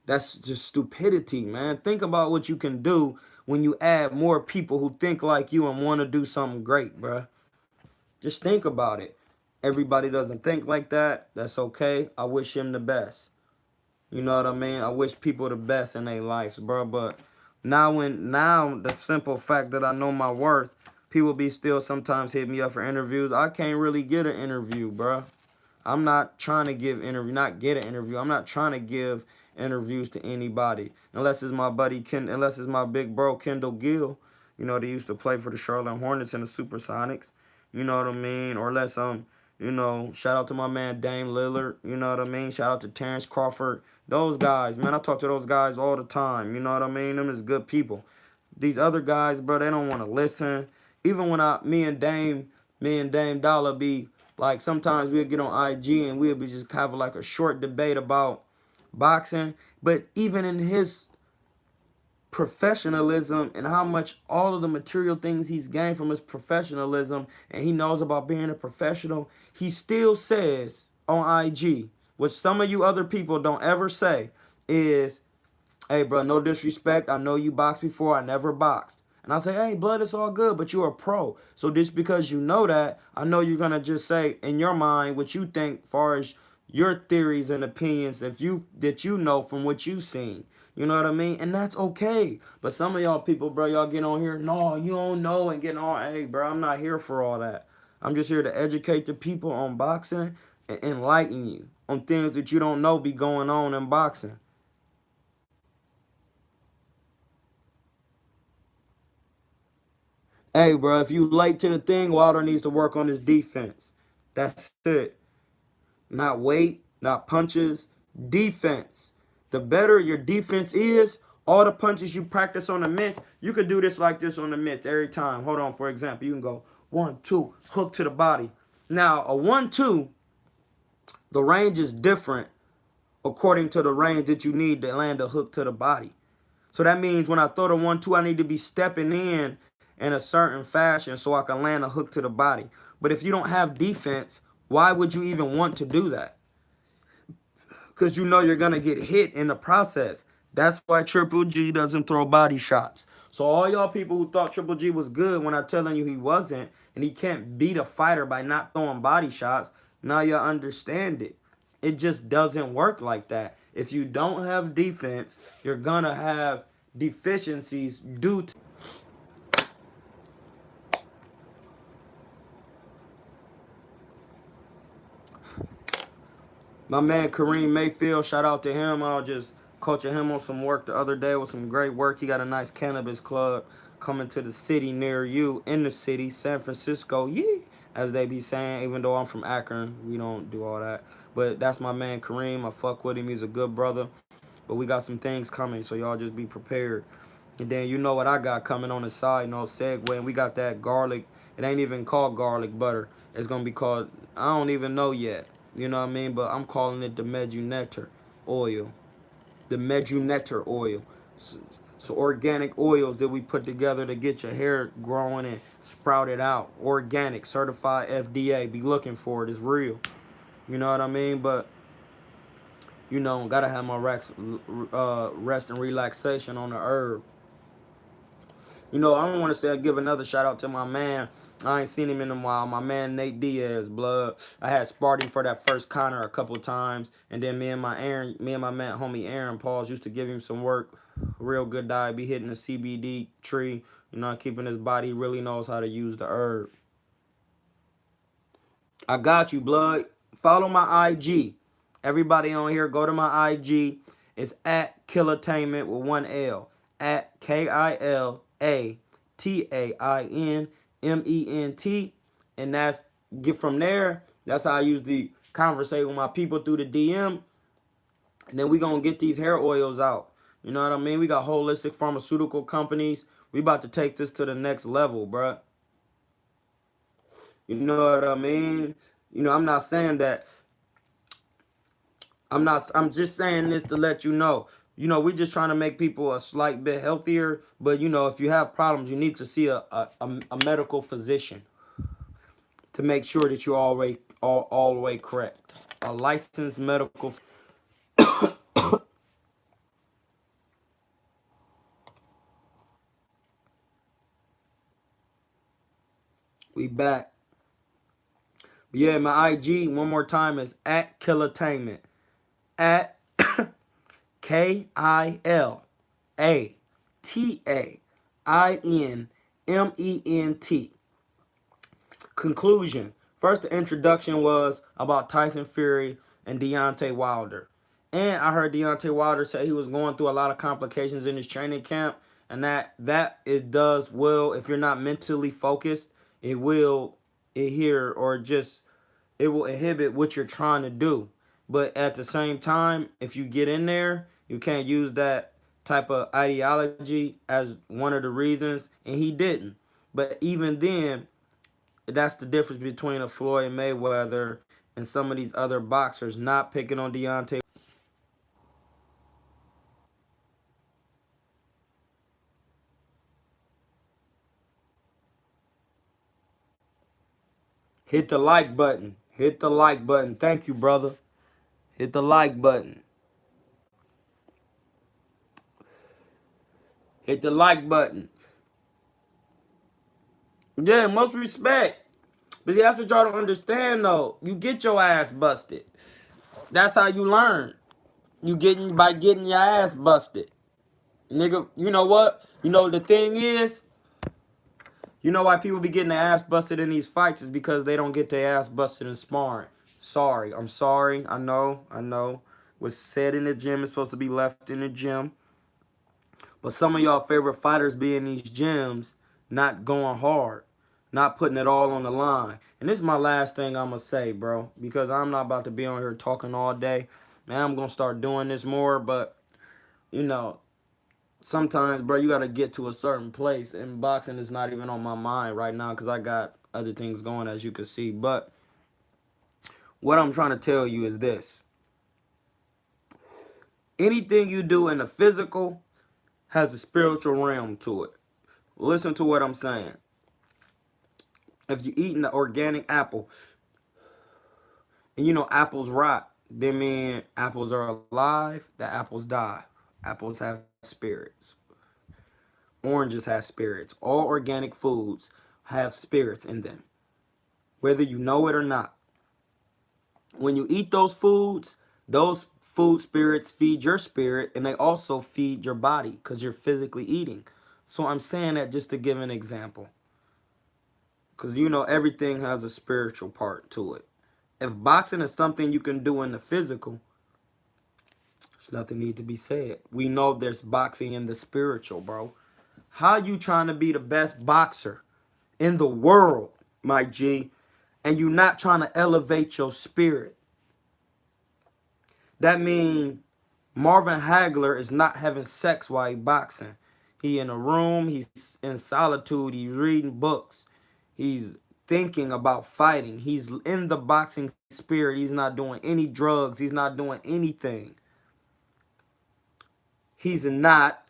That's just stupidity, man. Think about what you can do when you add more people who think like you and want to do something great, bro. Just think about it. Everybody doesn't think like that. That's okay. I wish him the best. You know what I mean? I wish people the best in their lives, bro. But now the simple fact that I know my worth, people be still sometimes hit me up for interviews. I can't really get an interview, bro. I'm not trying to not get an interview. I'm not trying to give interviews to anybody unless it's my buddy unless it's my big bro Kendall Gill. You know, they used to play for the Charlotte Hornets and the Supersonics. You know what I mean? Or unless shout out to my man Dame Lillard. You know what I mean? Shout out to Terrence Crawford. Those guys, man, I talk to those guys all the time. You know what I mean? Them is good people. These other guys, bro, they don't want to listen. Even when me and Dame Dollar be Like sometimes we'll get on IG and we'll be just having like a short debate about boxing. But even in his professionalism and how much all of the material things he's gained from his professionalism and he knows about being a professional, he still says on IG, which some of you other people don't ever say, is, hey, bro, no disrespect. I know you boxed before. I never boxed. And I say, hey, blood, it's all good, but you're a pro. So just because you know that, I know you're going to just say in your mind what you think far as your theories and opinions that you know from what you've seen. You know what I mean? And that's okay. But some of y'all people, bro, y'all get on here, no, you don't know, and get on, hey, bro, I'm not here for all that. I'm just here to educate the people on boxing and enlighten you on things that you don't know be going on in boxing. Hey, bro, if you late to the thing, Wilder needs to work on his defense. That's it. Not weight, not punches, defense. The better your defense is, all the punches you practice on the mitts, you could do this like this on the mitts every time. Hold on, for example, you can go 1-2, hook to the body. Now, a 1-2, the range is different according to the range that you need to land a hook to the body. So that means when I throw the 1-2, I need to be stepping in a certain fashion so I can land a hook to the body. But if you don't have defense, why would you even want to do that? Because you know you're going to get hit in the process. That's why Triple G doesn't throw body shots. So all y'all people who thought Triple G was good when I'm telling you he wasn't, and he can't beat a fighter by not throwing body shots, now y'all understand it. It just doesn't work like that. If you don't have defense, you're going to have deficiencies due to my man Kareem Mayfield. Shout out to him. I was just coaching him on some work the other day with some great work. He got a nice cannabis club coming to the city near you, in the city, San Francisco. Yeah, as they be saying. Even though I'm from Akron, we don't do all that. But that's my man Kareem. I fuck with him. He's a good brother. But we got some things coming, so y'all just be prepared. And then you know what I got coming on the side, no segue. And we got that garlic. It ain't even called garlic butter. It's going to be called, I don't even know yet. You know what I mean? But I'm calling it the Medunectar oil. The Medunectar oil. So organic oils that we put together to get your hair growing and sprouted out. Organic, certified FDA. Be looking for it. It's real. You know what I mean? But you know, gotta have my rest and relaxation on the herb. You know, I don't want to say I give another shout out to my man. I ain't seen him in a while. My man Nate Diaz, blood. I had Sparring for that first Connor a couple times, and then me and my man homie Aaron Pauls used to give him some work. Real good diet, be hitting the CBD tree. You know, keeping his body. He really knows how to use the herb. I got you, blood. Follow my IG. Everybody on here, go to my IG. It's at Kilatainment with one L. At KILATAINMENT. And that's get from there. That's how I usually conversate with my people through the DM. And then we gonna get these hair oils out. You know what I mean? We got holistic pharmaceutical companies. We about to take this to the next level, bruh. You know what I mean? You know, I'm not saying that. I'm just saying this to let you know. You know, we're just trying to make people a slight bit healthier. But, you know, if you have problems, you need to see a medical physician to make sure that you're all the way correct. A licensed medical. We back. But yeah, my IG, one more time, is at Kilatainment. At KILATAINMENT. Conclusion. First, the introduction was about Tyson Fury and Deontay Wilder. And I heard Deontay Wilder say he was going through a lot of complications in his training camp. And that it does will, if you're not mentally focused, it will adhere or just, it will inhibit what you're trying to do. But at the same time, if you get in there, you can't use that type of ideology as one of the reasons. And he didn't. But even then, That's the difference between a Floyd Mayweather and some of these other boxers. Not picking on Deontay. Hit the like button. Hit the like button. Thank you, brother. Hit the like button. Hit the like button. Yeah, most respect. But see, that's what y'all don't understand, though. You get your ass busted. That's how you learn. You getting by getting your ass busted. Nigga, you know what? You know the thing is, you know why people be getting their ass busted in these fights is because they don't get their ass busted in sparring. Sorry. I'm sorry. I know. I know. What's said in the gym is supposed to be left in the gym. But some of y'all favorite fighters be in these gyms not going hard, not putting it all on the line. And this is my last thing I'm going to say, bro, because I'm not about to be on here talking all day. Man, I'm going to start doing this more, but, you know, sometimes, bro, you got to get to a certain place. And boxing is not even on my mind right now because I got other things going, as you can see. But what I'm trying to tell you is this. Anything you do in the physical has a spiritual realm to it. Listen to what I'm saying. If you're eating the organic apple, and you know apples rot, then mean apples are alive, the apples die. Apples have spirits. Oranges have spirits. All organic foods have spirits in them, whether you know it or not. When you eat those food spirits feed your spirit, and they also feed your body because you're physically eating. So I'm saying that just to give an example. Because you know everything has a spiritual part to it. If boxing is something you can do in the physical, there's nothing need to be said. We know there's boxing in the spiritual, bro. How you trying to be the best boxer in the world, my G, and you not trying to elevate your spirit? That means Marvin Hagler is not having sex while he boxing. He in a room, he's in solitude, he's reading books. He's thinking about fighting. He's in the boxing spirit. He's not doing any drugs. He's not doing anything. He's not.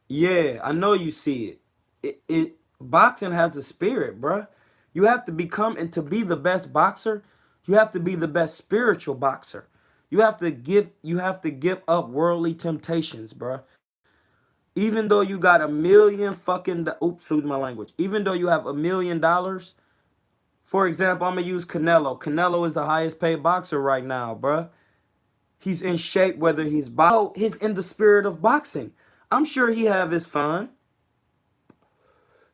Yeah, I know you see it. Boxing has a spirit, bruh. You have to become, and to be the best boxer, you have to be the best spiritual boxer. You have to give up worldly temptations, bruh. Even though you got a million fucking, oops, excuse my language. Even though you have $1 million, for example, I'm going to use Canelo. Canelo is the highest paid boxer right now, bruh. He's in shape whether he's he's in the spirit of boxing. I'm sure he have his fun.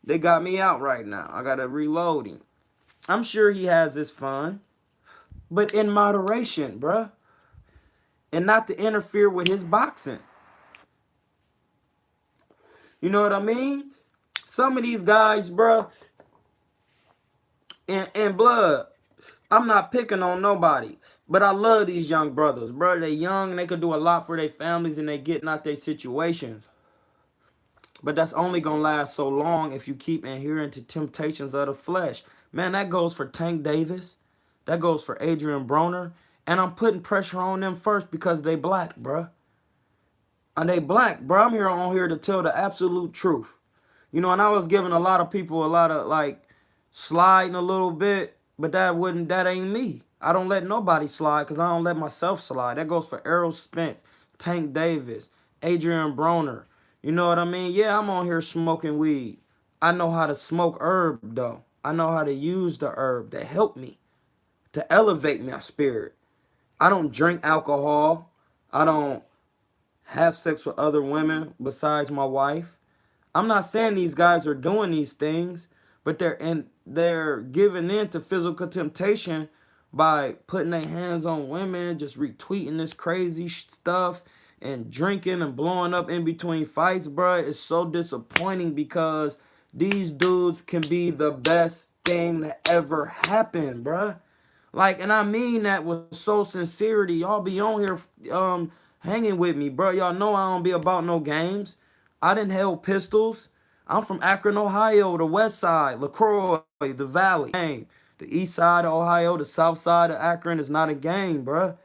They got me out right now. I got to reload him. I'm sure he has his fun. But in moderation, bruh. And not to interfere with his boxing. You know what I mean? Some of these guys, bruh, and blood, I'm not picking on nobody, but I love these young brothers, bro. They young and they could do a lot for their families and they getting out their situations. But that's only going to last so long if you keep adhering to temptations of the flesh. Man, that goes for Tank Davis. That goes for Adrian Broner. And I'm putting pressure on them first because they black, bro. And they black, bro. I'm on here to tell the absolute truth. You know, and I was giving a lot of people a lot of, like, sliding a little bit, but that ain't me. I don't let nobody slide because I don't let myself slide. That goes for Errol Spence, Tank Davis, Adrian Broner. You know what I mean? Yeah, I'm on here smoking weed. I know how to smoke herb, though. I know how to use the herb to help me, to elevate my spirit. I don't drink alcohol. I don't have sex with other women besides my wife. I'm not saying these guys are doing these things, but they're giving in to physical temptation by putting their hands on women, just retweeting this crazy stuff and drinking and blowing up in between fights, bruh. It's so disappointing because these dudes can be the best thing that ever happened, bruh. Like, and I mean that with so sincerity. Y'all be on here hanging with me, bro. Y'all know I don't be about no games. I didn't held pistols. I'm from Akron, Ohio, the west side, LaCroix, the valley. The east side of Ohio, the south side of Akron is not a game, bruh.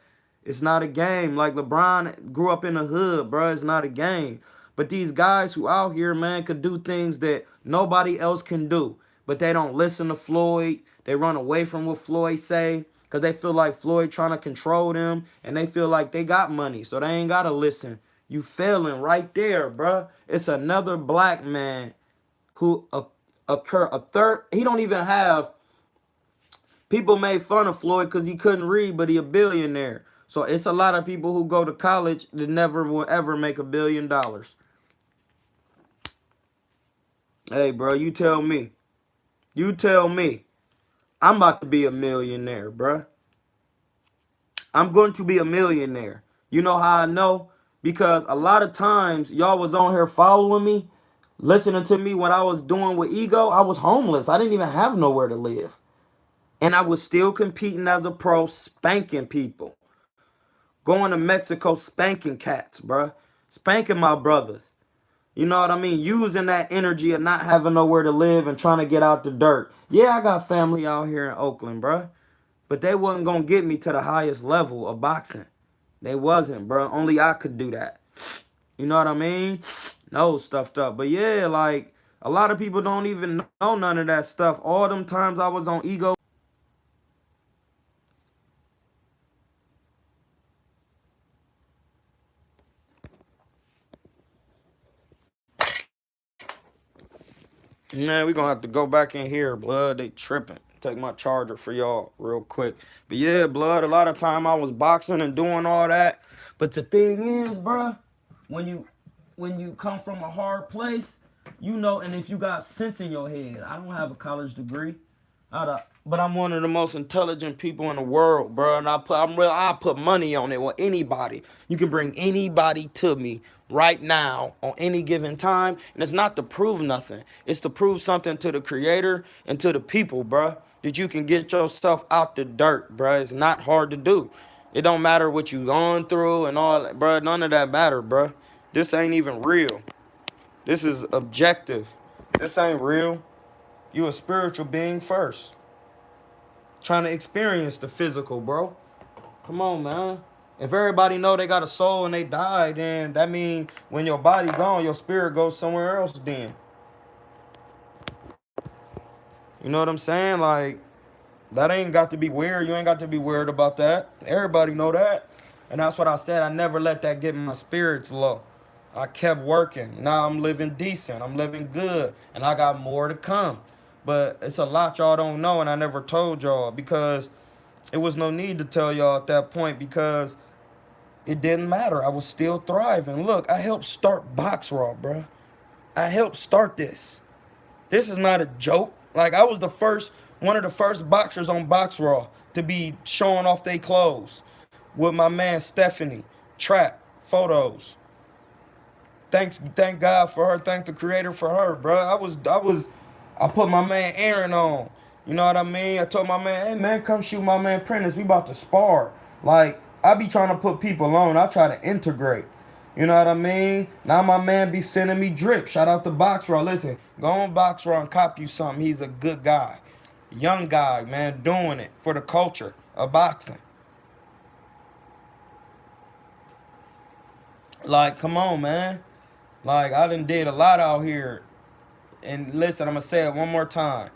It's not a game. Like LeBron grew up in the hood, bruh. It's not a game. But these guys who out here, man, could do things that nobody else can do. But they don't listen to Floyd. They run away from what Floyd say because they feel like Floyd trying to control them, and they feel like they got money, so they ain't got to listen. You failing right there, bruh. It's another black man who a third. He don't even have. People made fun of Floyd because he couldn't read, but he a billionaire. So it's a lot of people who go to college that never will ever make $1 billion. Hey, bro, you tell me. You tell me. I'm about to be a millionaire, bro. I'm going to be a millionaire. You know how I know? Because a lot of times y'all was on here following me, listening to me when I was doing with ego. I was homeless. I didn't even have nowhere to live. And I was still competing as a pro, spanking people. Going to Mexico, spanking cats, bruh. Spanking my brothers. You know what I mean? Using that energy of not having nowhere to live and trying to get out the dirt. Yeah, I got family out here in Oakland, bruh. But they wasn't going to get me to the highest level of boxing. They wasn't, bruh. Only I could do that. You know what I mean? No, stuffed up. But yeah, like, a lot of people don't even know none of that stuff. All them times I was on ego. Man, we gonna have to go back in here, blood. They tripping. Take my charger for y'all real quick. But yeah, blood, a lot of time I was boxing and doing all that. But the thing is, bruh, when you come from a hard place, you know, and if you got sense in your head, I don't have a college degree. But I'm one of the most intelligent people in the world, bro. And I put money on it with anybody. You can bring anybody to me right now on any given time. And it's not to prove nothing. It's to prove something to the creator and to the people, bro. That you can get yourself out the dirt, bro. It's not hard to do. It don't matter what you going through and all that, bro. None of that matter, bro. This ain't even real. This is objective. This ain't real. You a spiritual being first. Trying to experience the physical, bro. Come on, man. If everybody know they got a soul and they die, then that means when your body gone, your spirit goes somewhere else then. You know what I'm saying? Like, that ain't got to be weird. You ain't got to be weird about that. Everybody know that. And that's what I said. I never let that get my spirits low. I kept working. Now I'm living decent. I'm living good. And I got more to come. But it's a lot y'all don't know, and I never told y'all because it was no need to tell y'all at that point because it didn't matter. I was still thriving. Look, I helped start Box Raw, bro. I helped start this. This is not a joke. Like, I was one of the first boxers on Box Raw to be showing off their clothes with my man Stephanie. Trap photos. Thank God for her. Thank the creator for her, bro. I put my man Aaron on. You know what I mean? I told my man, hey man, come shoot my man Prentice. We about to spar. Like, I be trying to put people on. I try to integrate. You know what I mean? Now my man be sending me drip. Shout out to Box Raw. Listen, go on Box Raw and cop you something. He's a good guy. Young guy, man, doing it for the culture of boxing. Like, come on, man. Like, I done did a lot out here. And listen, I'm going to say it one more time.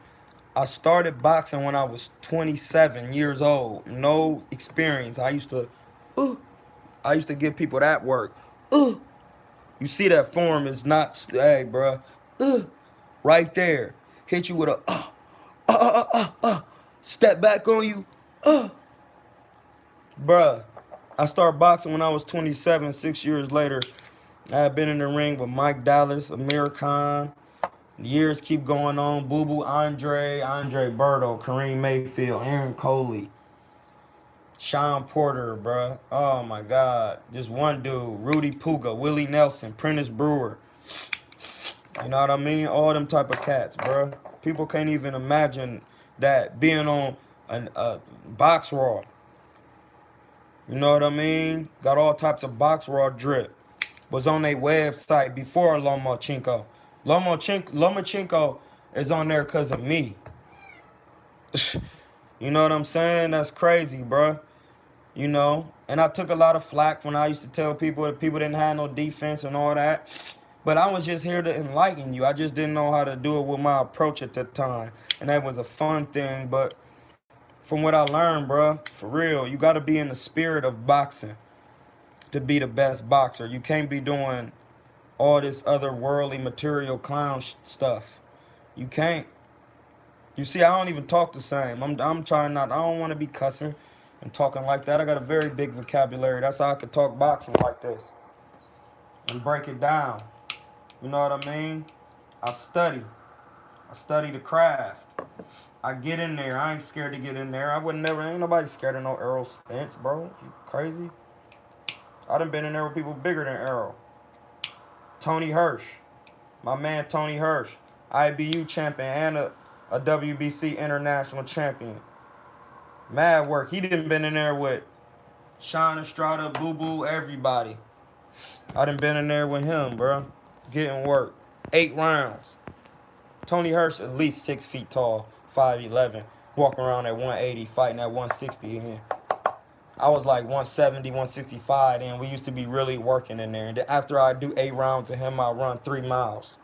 I started boxing when I was 27 years old. No experience. I used to give people that work. You see that form is not, hey, bro. Right there. Hit you with step back on you. Bruh. I started boxing when I was 27, 6 years later. I had been in the ring with Mike Dallas, Amir Khan. Years keep going on. Boo Boo Andre Berto, Kareem Mayfield, Aaron Coley, Sean Porter, bruh. Oh my God. Just one dude. Rudy Puga, Willie Nelson, Prentice Brewer. You know what I mean? All them type of cats, bruh. People can't even imagine that being on a Box Raw. You know what I mean? Got all types of Box Raw drip. Was on their website before Lomachenko. Lomachenko is on there because of me. You know what I'm saying? That's crazy, bruh. You know, and I took a lot of flack when I used to tell people that people didn't have no defense and all that. But I was just here to enlighten you. I just didn't know how to do it with my approach at the time. And that was a fun thing. But from what I learned, bruh, for real, you got to be in the spirit of boxing to be the best boxer. You can't be doing all this other worldly material clown stuff. You can't. You see, I don't even talk the same. I'm trying not. I don't want to be cussing and talking like that. I got a very big vocabulary. That's how I could talk boxing like this and break it down. You know what I mean? I study. I study the craft. I get in there. I ain't scared to get in there. I would never. Ain't nobody scared of no Errol Spence, bro. You crazy? I done been in there with people bigger than Errol. Tony Hirsch, my man Tony Hirsch, IBU champion and a WBC international champion. Mad work. He done been in there with Sean Estrada, Boo Boo, everybody. I done been in there with him, bro. Getting work. 8 rounds. Tony Hirsch at least 6 feet tall, 5'11", walking around at 180, fighting at 160 again. I was like 170, 165, and we used to be really working in there. And then after I do 8 rounds to him, I run 3 miles.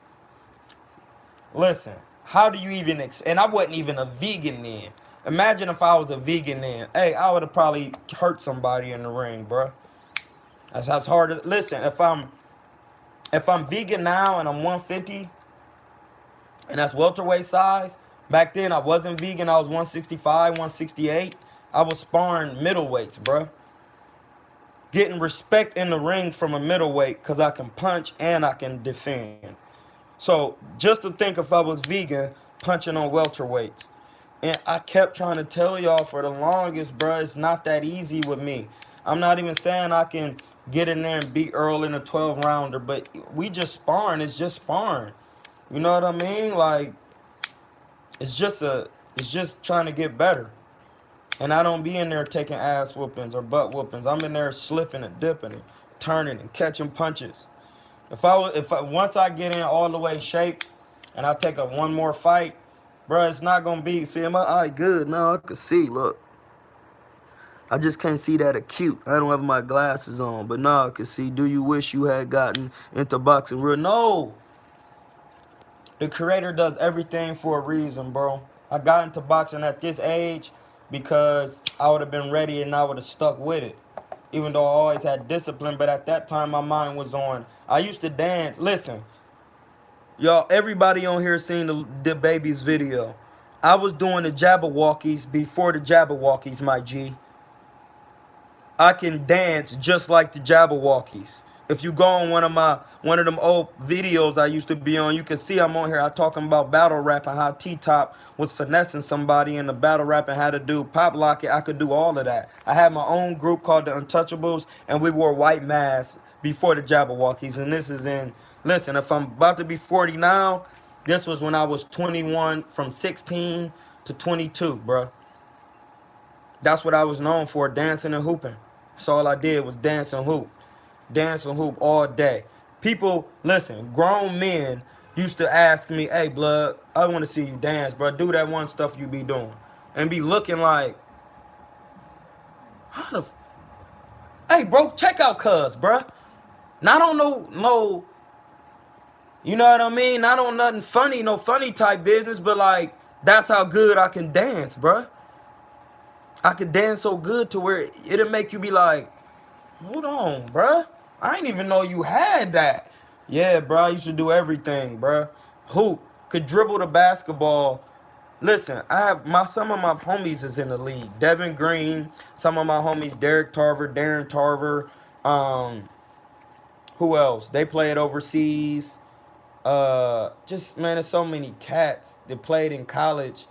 Listen, how do you even, and I wasn't even a vegan then. Imagine if I was a vegan then. Hey, I would have probably hurt somebody in the ring, bro. That's how it's hard to, listen, if I'm vegan now and I'm 150, and that's welterweight size, back then I wasn't vegan, I was 165, 168. I was sparring middleweights, bro. Getting respect in the ring from a middleweight because I can punch and I can defend. So just to think if I was vegan, punching on welterweights. And I kept trying to tell y'all for the longest, bro, it's not that easy with me. I'm not even saying I can get in there and beat Earl in a 12-rounder, but we just sparring. It's just sparring. You know what I mean? Like, it's just trying to get better. And I don't be in there taking ass whoopings or butt whoopings. I'm in there slipping and dipping and turning and catching punches. Once I get in all the way shape and I take one more fight, bro, it's not gonna be. See, my eye good now. I can see. Look, I just can't see that acute. I don't have my glasses on, but now I can see. Do you wish you had gotten into boxing real? No. The Creator does everything for a reason, bro. I got into boxing at this age because I would have been ready and I would have stuck with it. Even though I always had discipline, but at that time my mind was on. I used to dance. Listen, y'all, everybody on here seen the baby's video. I was doing the Jabberwockies before the Jabberwockies, my G. I can dance just like the Jabberwockies. If you go on one of them old videos I used to be on, you can see I'm on here. I talking about battle rap and how T-Top was finessing somebody in the battle rap and how to do pop lock it. I could do all of that. I had my own group called the Untouchables, and we wore white masks before the Jabberwockies. And this is in, listen, if I'm about to be 40 now, this was when I was 21, from 16 to 22, bruh. That's what I was known for, dancing and hooping. That's all I did was dance and hoop. Dance and hoop all day. People, listen, grown men used to ask me, hey, blood, I want to see you dance, bro. Do that one stuff you be doing. And be looking like, how the, hey, bro, check out cuz, bro. Not on no, you know what I mean? Not on nothing funny, no funny type business, but like, that's how good I can dance, bro. I can dance so good to where it'll make you be like, hold on, bruh. I didn't even know you had that. Yeah, bro, I used to do everything, bruh. Hoop, could dribble the basketball. Listen, some of my homies is in the league. Devin Green, some of my homies, Derek Tarver, Darren Tarver. Who else? They played overseas. Just, man, there's so many cats that played in college.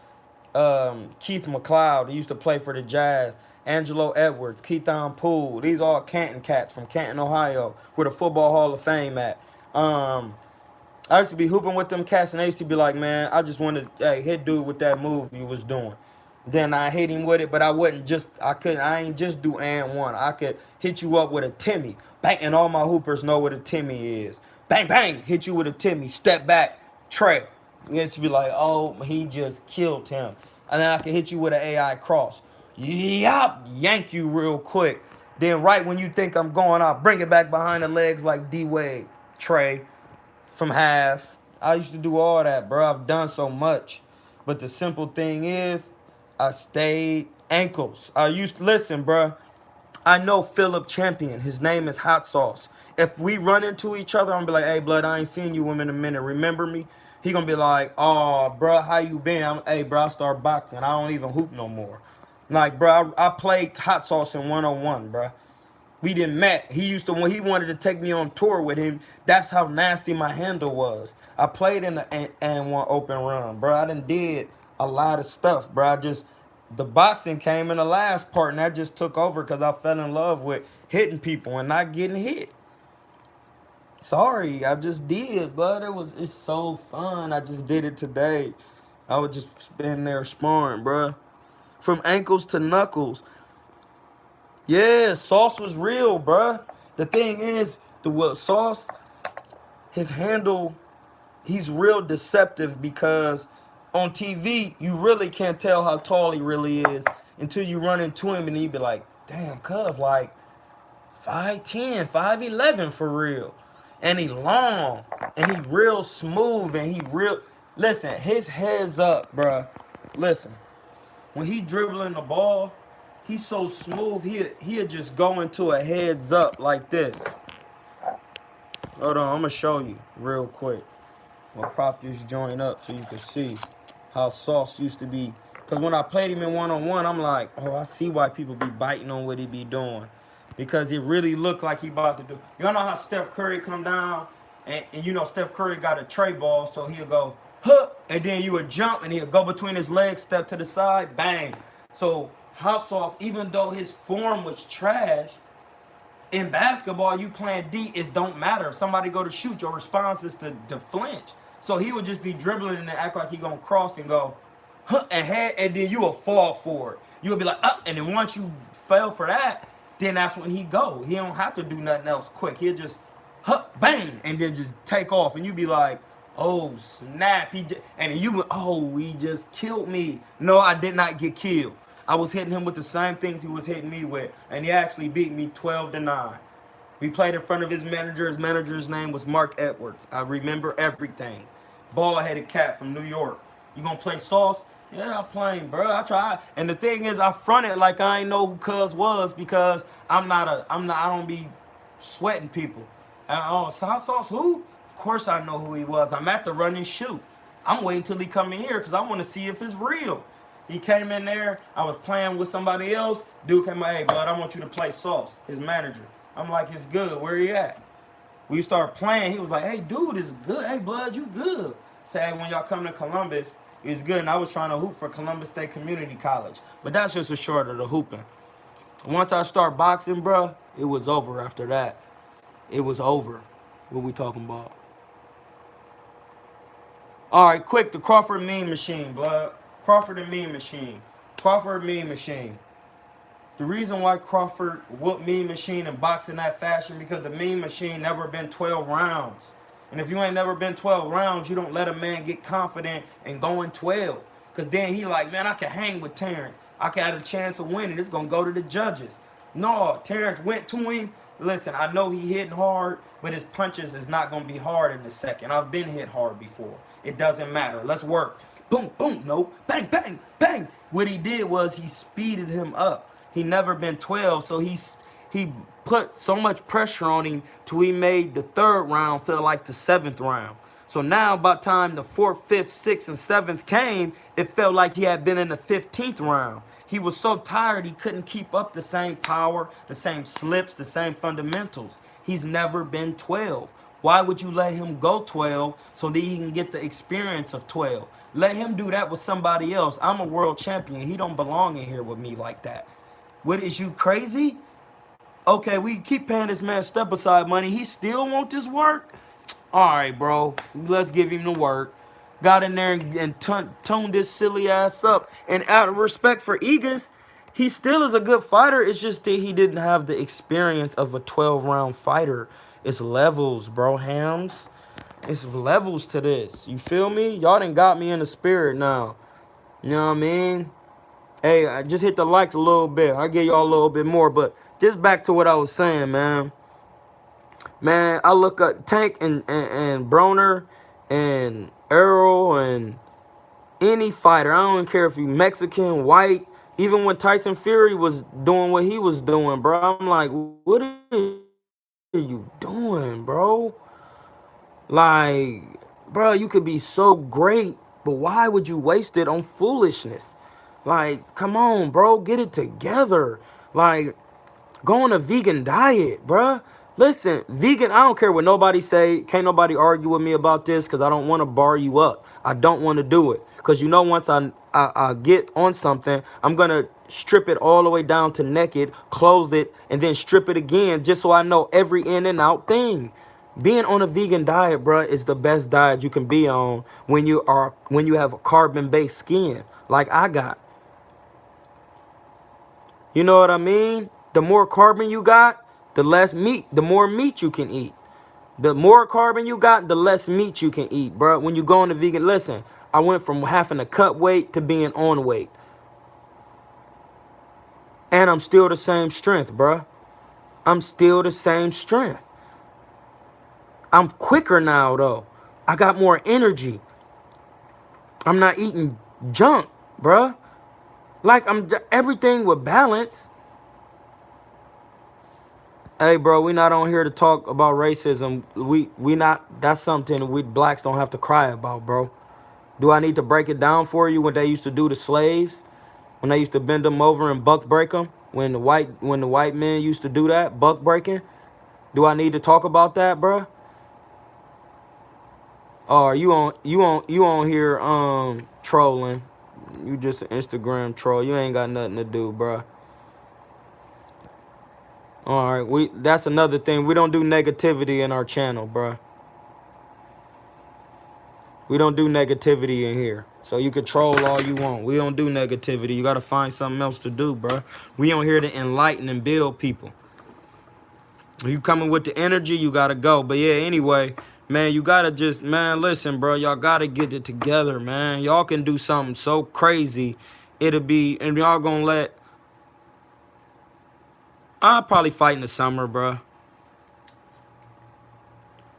Keith McLeod, he used to play for the Jazz. Angelo Edwards, Keithon Poole. These all Canton cats from Canton, Ohio, where the Football Hall of Fame at. I used to be hooping with them cats, and they used to be like, man, I just wanted to hit dude with that move you was doing. Then I hit him with it, but I ain't just do and one. I could hit you up with a Timmy. Bang, and all my hoopers know what a Timmy is. Bang, bang, hit you with a Timmy. Step back, Trey. You used to be like, oh, he just killed him. And then I can hit you with an AI cross. Yup, yank you real quick. Then right when you think I'm going, I'll bring it back behind the legs like D-Wade. Trey from half. I used to do all that, bro. I've done so much. But the simple thing is, I stayed ankles. I used to, listen, bro. I know Philip Champion. His name is Hot Sauce. If we run into each other, I'm gonna be like, hey, blood, I ain't seen you in a minute. Remember me? He gonna be like, oh, bro, how you been? Hey, bro, I start boxing. I don't even hoop no more. Like, bro, I played Hot Sauce in 101, bro. We didn't met. He used to, when he wanted to take me on tour with him, that's how nasty my handle was. I played in the and one open run, bro. I done did a lot of stuff, bro. The boxing came in the last part, and that just took over because I fell in love with hitting people and not getting hit. Sorry, I just did, but it's so fun. I just did it today. I was just been there sparring, bro. From ankles to knuckles. Yeah, Sauce was real, bruh. The thing is, Sauce, his handle, he's real deceptive because on TV, you really can't tell how tall he really is until you run into him and he be like, damn, cuz, like 5'10", 5'11" for real. And he long, and he real smooth, and he real, listen, his head's up, bruh. Listen, when he dribbling the ball, he's so smooth, he'll just go into a heads up like this. Hold on, I'm going to show you real quick. I'm going to prop this joint up so you can see how Sauce used to be. Because when I played him in one-on-one, I'm like, oh, I see why people be biting on what he be doing. Because it really looked like he about to do. Y'all know how Steph Curry come down, and you know Steph Curry got a tray ball, so he'll go, huh, and then you would jump, and he'll go between his legs, step to the side, bang. So Hot Sauce, even though his form was trash, in basketball, you playing D, it don't matter. If somebody go to shoot, your response is to flinch. So he would just be dribbling and act like he gonna cross and go, huh, and then you will fall for it. You would be like, up, and then once you fail for that, then that's when he go. He don't have to do nothing else quick. He'll just, huh, bang, and then just take off. And you be like, oh, snap. And then you, oh, he just killed me. No, I did not get killed. I was hitting him with the same things he was hitting me with, and he actually beat me 12-9. We played in front of his manager. His manager's name was Mark Edwards. I remember everything. Bald-headed cat from New York. You gonna play Sauce? Yeah, I'm playing, bro. I try. And the thing is, I fronted like I ain't know who Cuz was because I don't be sweating people. Oh, Sauce, who? Of course I know who he was. I'm at the run and shoot. I'm waiting till he come in here because I want to see if it's real. He came in there. I was playing with somebody else. Dude came like, hey, bud, I want you to play Sauce, his manager. I'm like, it's good. Where he at? We start playing. He was like, hey, dude, it's good. Hey, blood, you good. Say, hey, when y'all come to Columbus, it's good. And I was trying to hoop for Columbus State Community College. But that's just a short of the hooping. Once I start boxing, bro, it was over after that. It was over. What we talking about? All right, quick, the Crawford meme machine, blood. Crawford and meme machine. Crawford meme machine. The reason why Crawford whooped meme machine and boxing that fashion because the meme machine never been 12 rounds. And if you ain't never been 12 rounds, you don't let a man get confident and go in 12. Because then he like, man, I can hang with Terrence. I can have a chance of winning. It's going to go to the judges. No, Terrence went to him. Listen, I know he hitting hard, but his punches is not going to be hard in the second. I've been hit hard before. It doesn't matter. Let's work. Boom, boom, no, bang, bang, bang. What he did was he speeded him up. He never been 12, so he put so much pressure on him till he made the third round feel like the seventh round. So now by the time the 4th, 5th, 6th, and 7th came, it felt like he had been in the 15th round. He was so tired he couldn't keep up the same power, the same slips, the same fundamentals. He's never been 12. Why would you let him go 12 so that he can get the experience of 12? Let him do that with somebody else. I'm a world champion. He don't belong in here with me like that. What, is you crazy? Okay, we keep paying this man step-aside money. He still want this work? All right, bro. Let's give him the work. Got in there and toned this silly ass up. And out of respect for Egas, he still is a good fighter. It's just that he didn't have the experience of a 12-round fighter. It's levels, bro. Hams. It's levels to this. You feel me? Y'all done got me in the spirit now. You know what I mean? Hey, I just hit the likes a little bit. I'll give y'all a little bit more. But just back to what I was saying, man. Man, I look at Tank and Broner and Errol and any fighter. I don't care if you Mexican, white. Even when Tyson Fury was doing what he was doing, bro. I'm like, what are you doing, bro? Like, bro, you could be so great, but why would you waste it on foolishness? Like, come on, bro, get it together. Like, go on a vegan diet, bruh. Listen, vegan, I don't care what nobody say. Can't nobody argue with me about this because I don't want to bar you up. I don't want to do it. Because you know once I get on something, I'm going to strip it all the way down to naked, close it, and then strip it again just so I know every in and out thing. Being on a vegan diet, bruh, is the best diet you can be on when you have a carbon-based skin like I got. You know what I mean? The more carbon you got, the less meat, the more meat you can eat. The more carbon you got, the less meat you can eat, bro. When you go on the vegan, listen, I went from having to cut weight to being on weight. And I'm still the same strength, bro. I'm still the same strength. I'm quicker now, though. I got more energy. I'm not eating junk, bro. Like, everything with balance. Hey, bro, we not on here to talk about racism. We not, that's something we blacks don't have to cry about, bro. Do I need to break it down for you what they used to do to slaves? When they used to bend them over and buck break them? When the white men used to do that, buck breaking? Do I need to talk about that, bro? Or you on here trolling. You just an Instagram troll. You ain't got nothing to do, bro. All right, that's another thing. We don't do negativity in our channel, bro. We don't do negativity in here. So you can troll all you want. We don't do negativity. You got to find something else to do, bro. We on here to enlighten and build people. You coming with the energy, you got to go. But yeah, anyway, man, you got to just, man, listen, bro. Y'all got to get it together, man. Y'all can do something so crazy. It'll be, and y'all going to let, I'll probably fight in the summer, bro.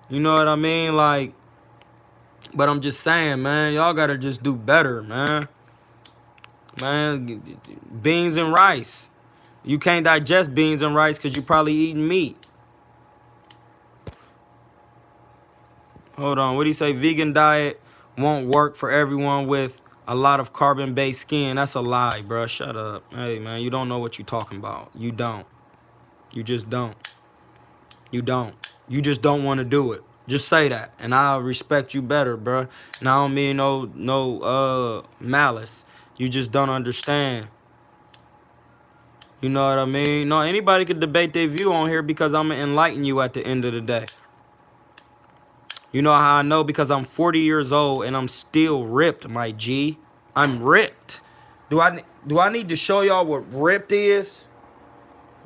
You know what I mean? Like, but I'm just saying, man, y'all got to just do better, man. Man, beans and rice. You can't digest beans and rice because you probably eating meat. Hold on. What do you say? Vegan diet won't work for everyone with a lot of carbon-based skin. That's a lie, bro. Shut up. Hey, man, you don't know what you're talking about. You don't. You just don't. You don't. You just don't want to do it. Just say that, and I'll respect you better, bro. And I don't mean no malice. You just don't understand. You know what I mean? No, anybody could debate their view on here because I'm going to enlighten you at the end of the day. You know how I know? Because I'm 40 years old and I'm still ripped, my G. I'm ripped. Do I need to show y'all what ripped is?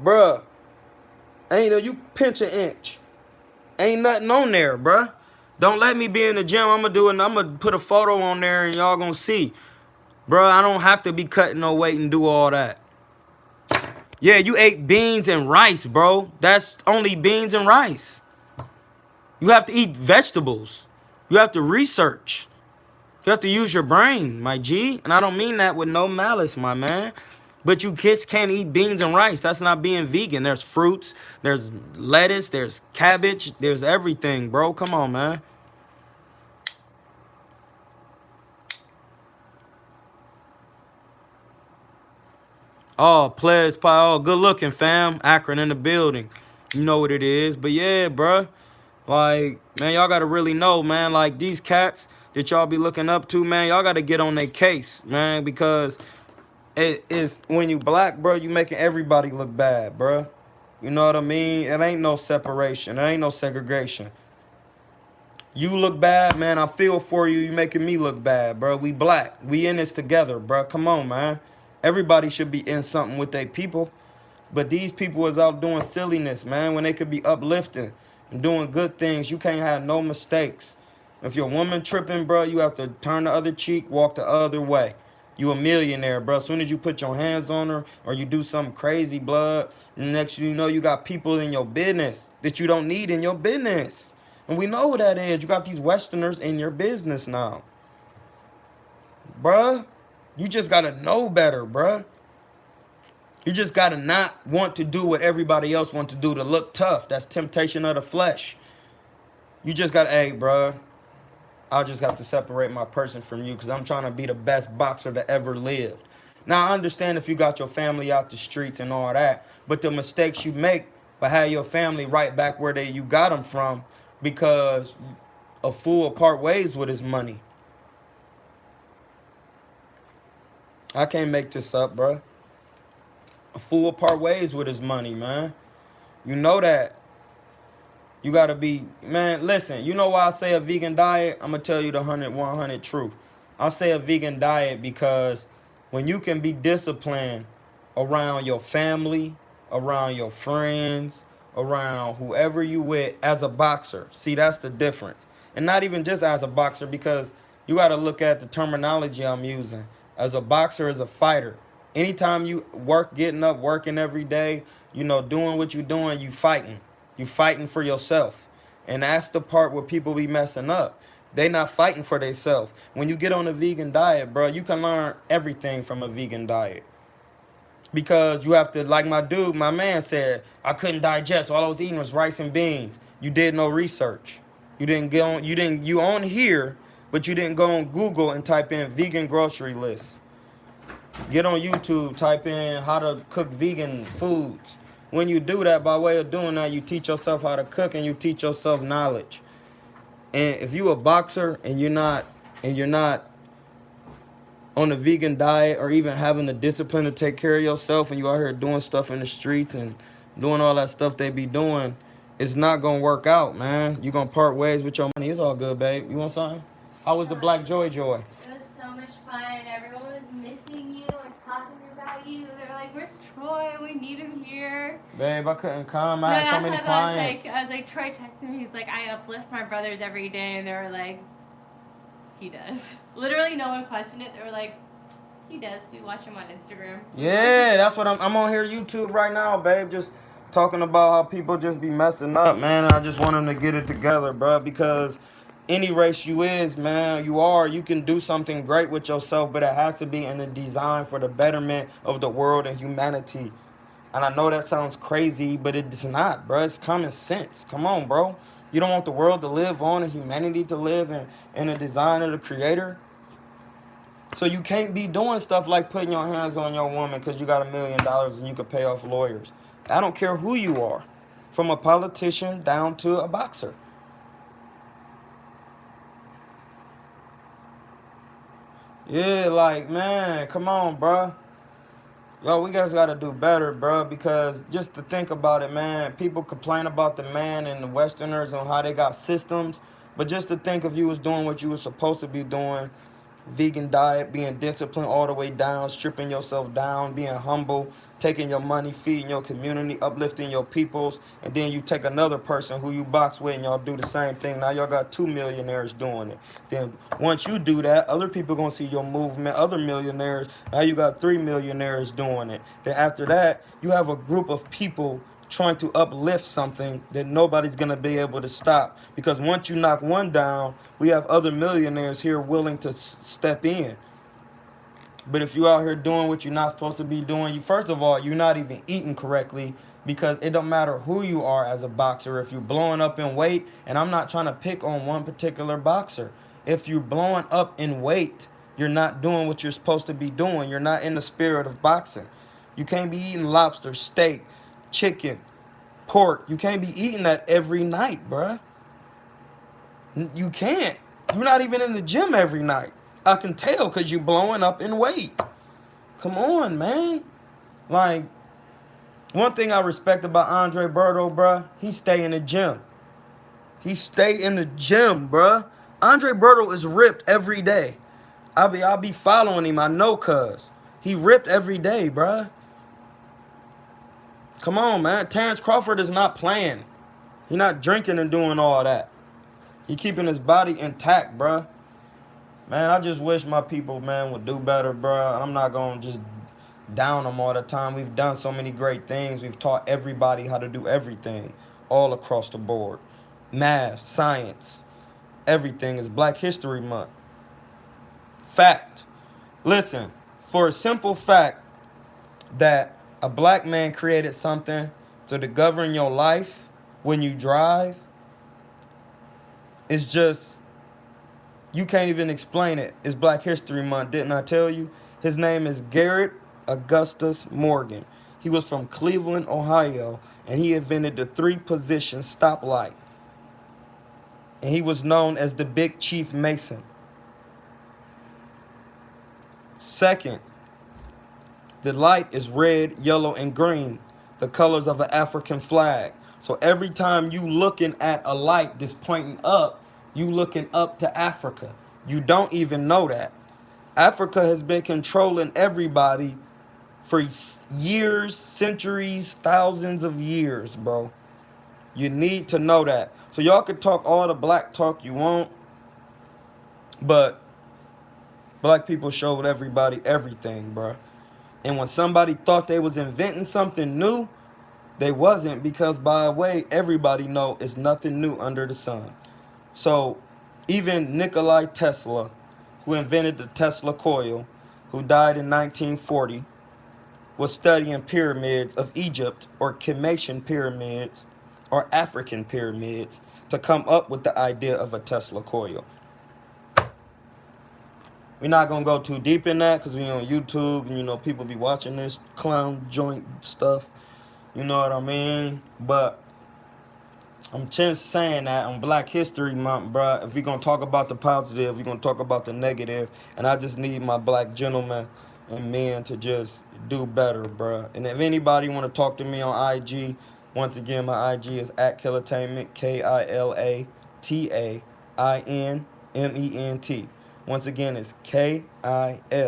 Bruh. Ain't no, you pinch an inch. Ain't nothing on there, bruh. Don't let me be in the gym. I'm going to put a photo on there and y'all going to see. Bruh, I don't have to be cutting no weight and do all that. Yeah, you ate beans and rice, bro. That's only beans and rice. You have to eat vegetables. You have to research. You have to use your brain, my G. And I don't mean that with no malice, my man. But you kids can't eat beans and rice. That's not being vegan. There's fruits. There's lettuce. There's cabbage. There's everything, bro. Come on, man. Oh, pledge pie. Oh, good looking, fam. Akron in the building. You know what it is. But yeah, bro. Like, man, y'all got to really know, man. Like, these cats that y'all be looking up to, man, y'all got to get on their case, man. Because it's when you black, bro, you making everybody look bad, bro. You know what I mean? It ain't no separation. There ain't no segregation. You look bad, man. I feel for you. You making me look bad, bro. We black. We in this together, bro. Come on, man. Everybody should be in something with their people. But these people is out doing silliness, man, when they could be uplifting and doing good things. You can't have no mistakes. If your woman tripping, bro, you have to turn the other cheek, walk the other way. You a millionaire, bro. As soon as you put your hands on her or you do something crazy, blood, next you know you got people in your business that you don't need in your business. And we know who that is. You got these Westerners in your business now. Bruh, you just gotta know better, bruh. You just gotta not want to do what everybody else wants to do to look tough. That's temptation of the flesh. You just gotta, hey, bruh, I'll just have to separate my person from you because I'm trying to be the best boxer that ever lived. Now, I understand if you got your family out the streets and all that, but the mistakes you make by have your family right back where you got them from because a fool part ways with his money. I can't make this up, bro. A fool part ways with his money, man. You know that. You gotta be, man, listen, you know why I say a vegan diet? I'm gonna tell you the 100 truth. I say a vegan diet because when you can be disciplined around your family, around your friends, around whoever you with as a boxer, see, that's the difference. And not even just as a boxer, because you gotta look at the terminology I'm using. As a boxer, as a fighter, anytime you getting up, working every day, doing what you're doing, you fighting. You fighting for yourself. And that's the part where people be messing up. They not fighting for themselves. When you get on a vegan diet, bro, you can learn everything from a vegan diet. Because you have to, like my man said, I couldn't digest. All I was eating was rice and beans. You did no research. You on here, but you didn't go on Google and type in vegan grocery list. Get on YouTube, type in how to cook vegan foods. When you do that, by way of doing that, you teach yourself how to cook and you teach yourself knowledge. And if you a boxer and you're not on a vegan diet or even having the discipline to take care of yourself and you out here doing stuff in the streets and doing all that stuff they be doing, it's not gonna work out, man. You're gonna part ways with your money. It's all good, babe. You want something? How was the Black Joy? It was so much fun. Everyone was missing you and talking about you. They were like, "Where's Troy? We need him here." Babe, I couldn't come. I had so many clients. I was like, Troy texted me. He was like, "I uplift my brothers every day," and they were like, "He does." Literally, no one questioned it. They were like, "He does. We watch him on Instagram." Yeah, that's what I'm on here YouTube right now, babe. Just talking about how people just be messing up, man. I just want them to get it together, bro, because any race you can do something great with yourself, but it has to be in the design for the betterment of the world and humanity. And I know that sounds crazy, but it's not, bro. It's common sense. Come on, bro. You don't want the world to live on and humanity to live in the design of the creator? So you can't be doing stuff like putting your hands on your woman because you got $1 million and you can pay off lawyers. I don't care who you are, from a politician down to a boxer. Yeah, like, man, come on, bro. Yo, we guys got to do better, bro, because just to think about it, man, people complain about the man and the Westerners on how they got systems, but just to think if you was doing what you was supposed to be doing, vegan diet, being disciplined all the way down, stripping yourself down, being humble, taking your money, feeding your community, uplifting your peoples, and then you take another person who you box with and y'all do the same thing. Now y'all got 2 millionaires doing it. Then once you do that, other people gonna see your movement, other millionaires. Now you got 3 millionaires doing it. Then after that, you have a group of people trying to uplift something that nobody's going to be able to stop. Because once you knock one down, we have other millionaires here willing to step in. But if you out here doing what you're not supposed to be doing, first of all, you're not even eating correctly, because it don't matter who you are as a boxer. If you're blowing up in weight, and I'm not trying to pick on one particular boxer, if you're blowing up in weight, you're not doing what you're supposed to be doing. You're not in the spirit of boxing. You can't be eating lobster, steak, chicken, pork. You can't be eating that every night, bruh. You can't. You're not even in the gym every night. I can tell because you're blowing up in weight. Come on, man. Like, one thing I respect about Andre Berto, bruh, he stay in the gym. He stay in the gym, bruh. Andre Berto is ripped every day. I'll be following him, I know, cuz. He ripped every day, bruh. Come on, man. Terrence Crawford is not playing. He's not drinking and doing all that. He keeping his body intact, bruh. Man, I just wish my people, man, would do better, bruh. I'm not going to just down them all the time. We've done so many great things. We've taught everybody how to do everything all across the board. Math, science, everything is Black History Month. Fact. Listen, for a simple fact that a black man created something to govern your life when you drive, it's just, you can't even explain it. It's Black History Month, didn't I tell you? His name is Garrett Augustus Morgan. He was from Cleveland, Ohio, and he invented the 3-position stoplight. And he was known as the Big Chief Mason. Second, the light is red, yellow, and green, the colors of an African flag. So every time you looking at a light that's pointing up, you looking up to Africa. You don't even know that. Africa has been controlling everybody for years, centuries, thousands of years, bro. You need to know that. So y'all could talk all the black talk you want, but black people showed everybody everything, bro. And when somebody thought they was inventing something new, they wasn't, because by the way, everybody know it's nothing new under the sun. So even Nikola Tesla, who invented the Tesla coil, who died in 1940, was studying pyramids of Egypt, or Kematian pyramids, or African pyramids, to come up with the idea of a Tesla coil. We're not going to go too deep in that because we on YouTube and, you know, people be watching this clown joint stuff. You know what I mean? But I'm just saying that on Black History Month, bro, if we're going to talk about the positive, we're going to talk about the negative. And I just need my black gentlemen and men to just do better, bro. And if anybody want to talk to me on IG, once again, my IG is at Kilatainment, Kilatainment. Once again, it's Kilatainment,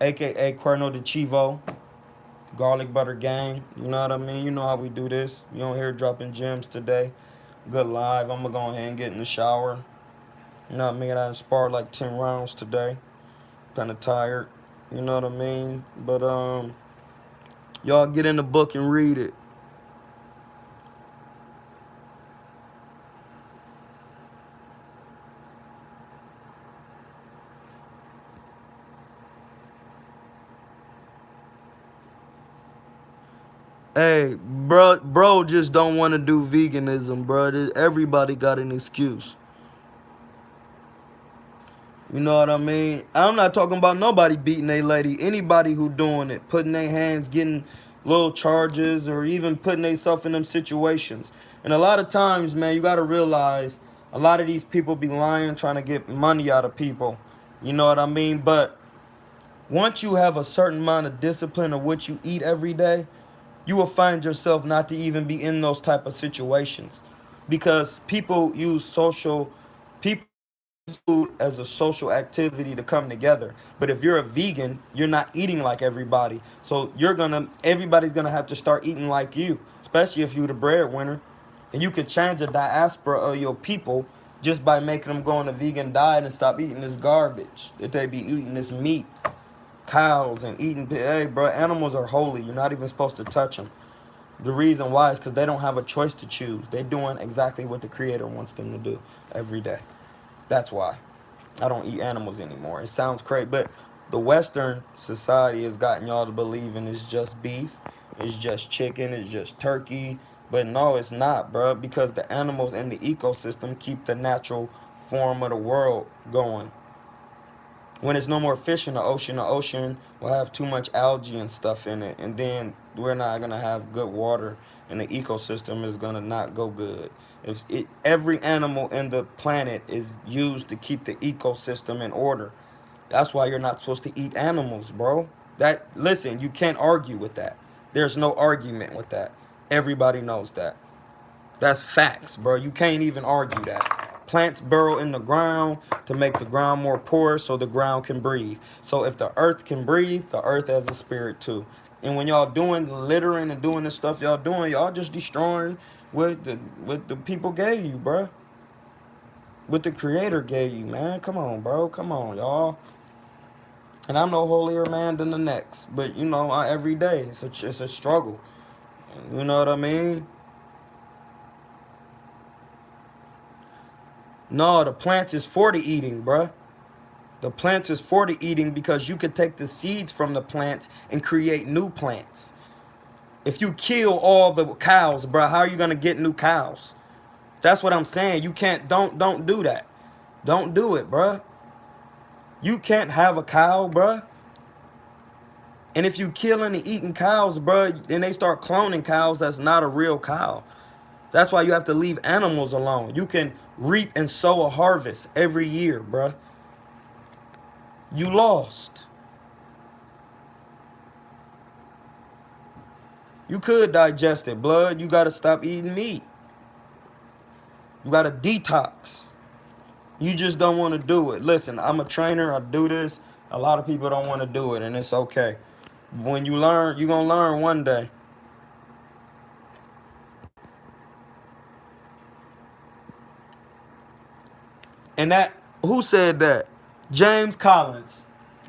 aka Cuerno de Chivo, Garlic Butter Gang. You know what I mean? You know how we do this. You don't hear dropping gems today. Good live. I'm gonna go ahead and get in the shower. You know what I mean? I sparred like 10 rounds today. Kind of tired. You know what I mean? But y'all get in the book and read it. Hey, bro just don't want to do veganism, bro. Everybody got an excuse. You know what I mean? I'm not talking about nobody beating a lady. Anybody who doing it, putting their hands, getting little charges, or even putting themselves in them situations. And a lot of times, man, you got to realize a lot of these people be lying, trying to get money out of people. You know what I mean? But once you have a certain amount of discipline of what you eat every day, you will find yourself not to even be in those type of situations, because people food as a social activity to come together. But if you're a vegan, you're not eating like everybody. So everybody's gonna have to start eating like you, especially if you're the breadwinner. And you could change the diaspora of your people just by making them go on a vegan diet and stop eating this garbage that they be eating, this meat, cows, and eating. Hey, bro, animals are holy. You're not even supposed to touch them. The reason why is because they don't have a choice to choose. They're doing exactly what the Creator wants them to do every day. That's why I don't eat animals anymore. It sounds crazy, but the Western society has gotten y'all to believe in it's just beef, it's just chicken, it's just turkey. But no, it's not, bro, because the animals in the ecosystem keep the natural form of the world going. When there's no more fish in the ocean will have too much algae and stuff in it, and then we're not gonna have good water, and the ecosystem is gonna not go good. Every animal in the planet is used to keep the ecosystem in order. That's why you're not supposed to eat animals, bro. Listen, you can't argue with that. There's no argument with that. Everybody knows that. That's facts, bro. You can't even argue that. Plants burrow in the ground to make the ground more porous so the ground can breathe. So if the earth can breathe, the earth has a spirit too. And when y'all doing littering and doing the stuff y'all doing, y'all just destroying what the people gave you, bruh. What the creator gave you, man. Come on, bro. Come on, y'all. And I'm no holier man than the next. But, you know, every day, it's a struggle. You know what I mean? No, the plants is for the eating, bruh. The plants is for the eating because you could take the seeds from the plants and create new plants. If you kill all the cows, bruh, how are you going to get new cows? That's what I'm saying. You can't, don't do that. Don't do it, bruh. You can't have a cow, bruh. And if you killing and eating cows, bruh, then they start cloning cows that's not a real cow. That's why you have to leave animals alone. You can reap and sow a harvest every year, bruh. You lost. You could digest it, blood. You got to stop eating meat. You got to detox. You just don't want to do it. Listen, I'm a trainer. I do this. A lot of people don't want to do it, and it's okay. When you learn, you're going to learn one day. And that, who said that? James Collins.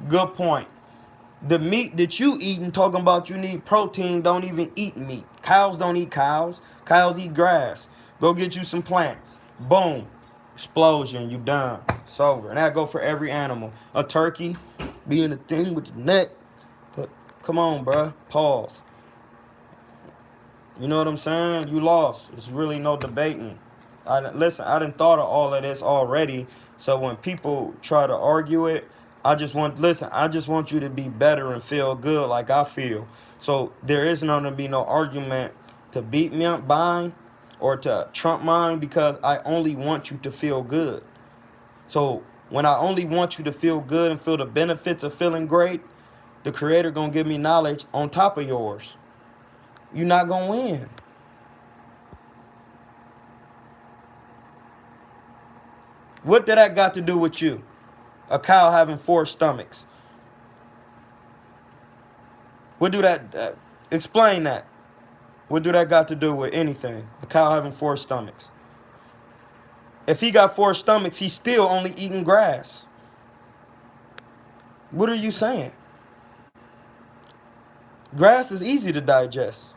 Good point. The meat that you eating, talking about you need protein, don't even eat meat. Cows don't eat cows. Cows eat grass. Go get you some plants. Boom. Explosion. You done. It's over. And that go for every animal. A turkey being a thing with the neck. But come on, bruh. Pause. You know what I'm saying? You lost. There's really no debating. Listen, I done thought of all of this already. So when people try to argue it, I just want you to be better and feel good like I feel. So there is not gonna be no argument to beat me up mine or to trump mine because I only want you to feel good. So when I only want you to feel good and feel the benefits of feeling great, the creator gonna give me knowledge on top of yours. You're not gonna win. What did that got to do with you? A cow having 4 stomachs. What do that, explain that. What do that got to do with anything? A cow having 4 stomachs. If he got 4 stomachs, he's still only eating grass. What are you saying? Grass is easy to digest.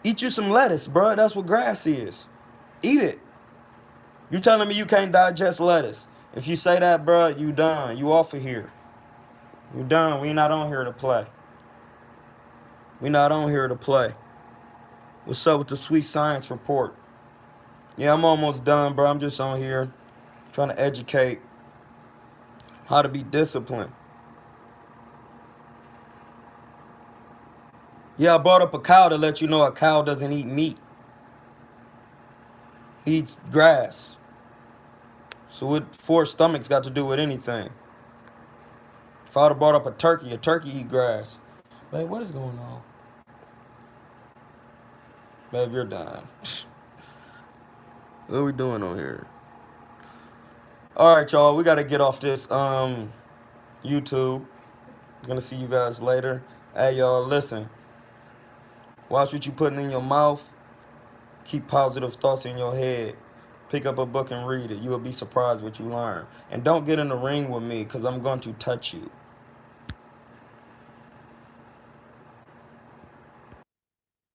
Eat you some lettuce, bro. That's what grass is. Eat it. You telling me you can't digest lettuce? If you say that, bro, you done. You off of here. You done. We not on here to play. We not on here to play. What's up with the sweet science report? Yeah, I'm almost done, bro. I'm just on here trying to educate how to be disciplined. Yeah, I brought up a cow to let you know a cow doesn't eat meat. He eats grass. So what 4 stomachs got to do with anything? If I would have brought up a turkey eat grass. Babe, what is going on? Babe, you're done. What are we doing on here? All right, y'all. We got to get off this YouTube. Gonna see you guys later. Hey, y'all, listen. Watch what you putting in your mouth. Keep positive thoughts in your head. Pick up a book and read it. You will be surprised what you learn. And don't get in the ring with me because I'm going to touch you.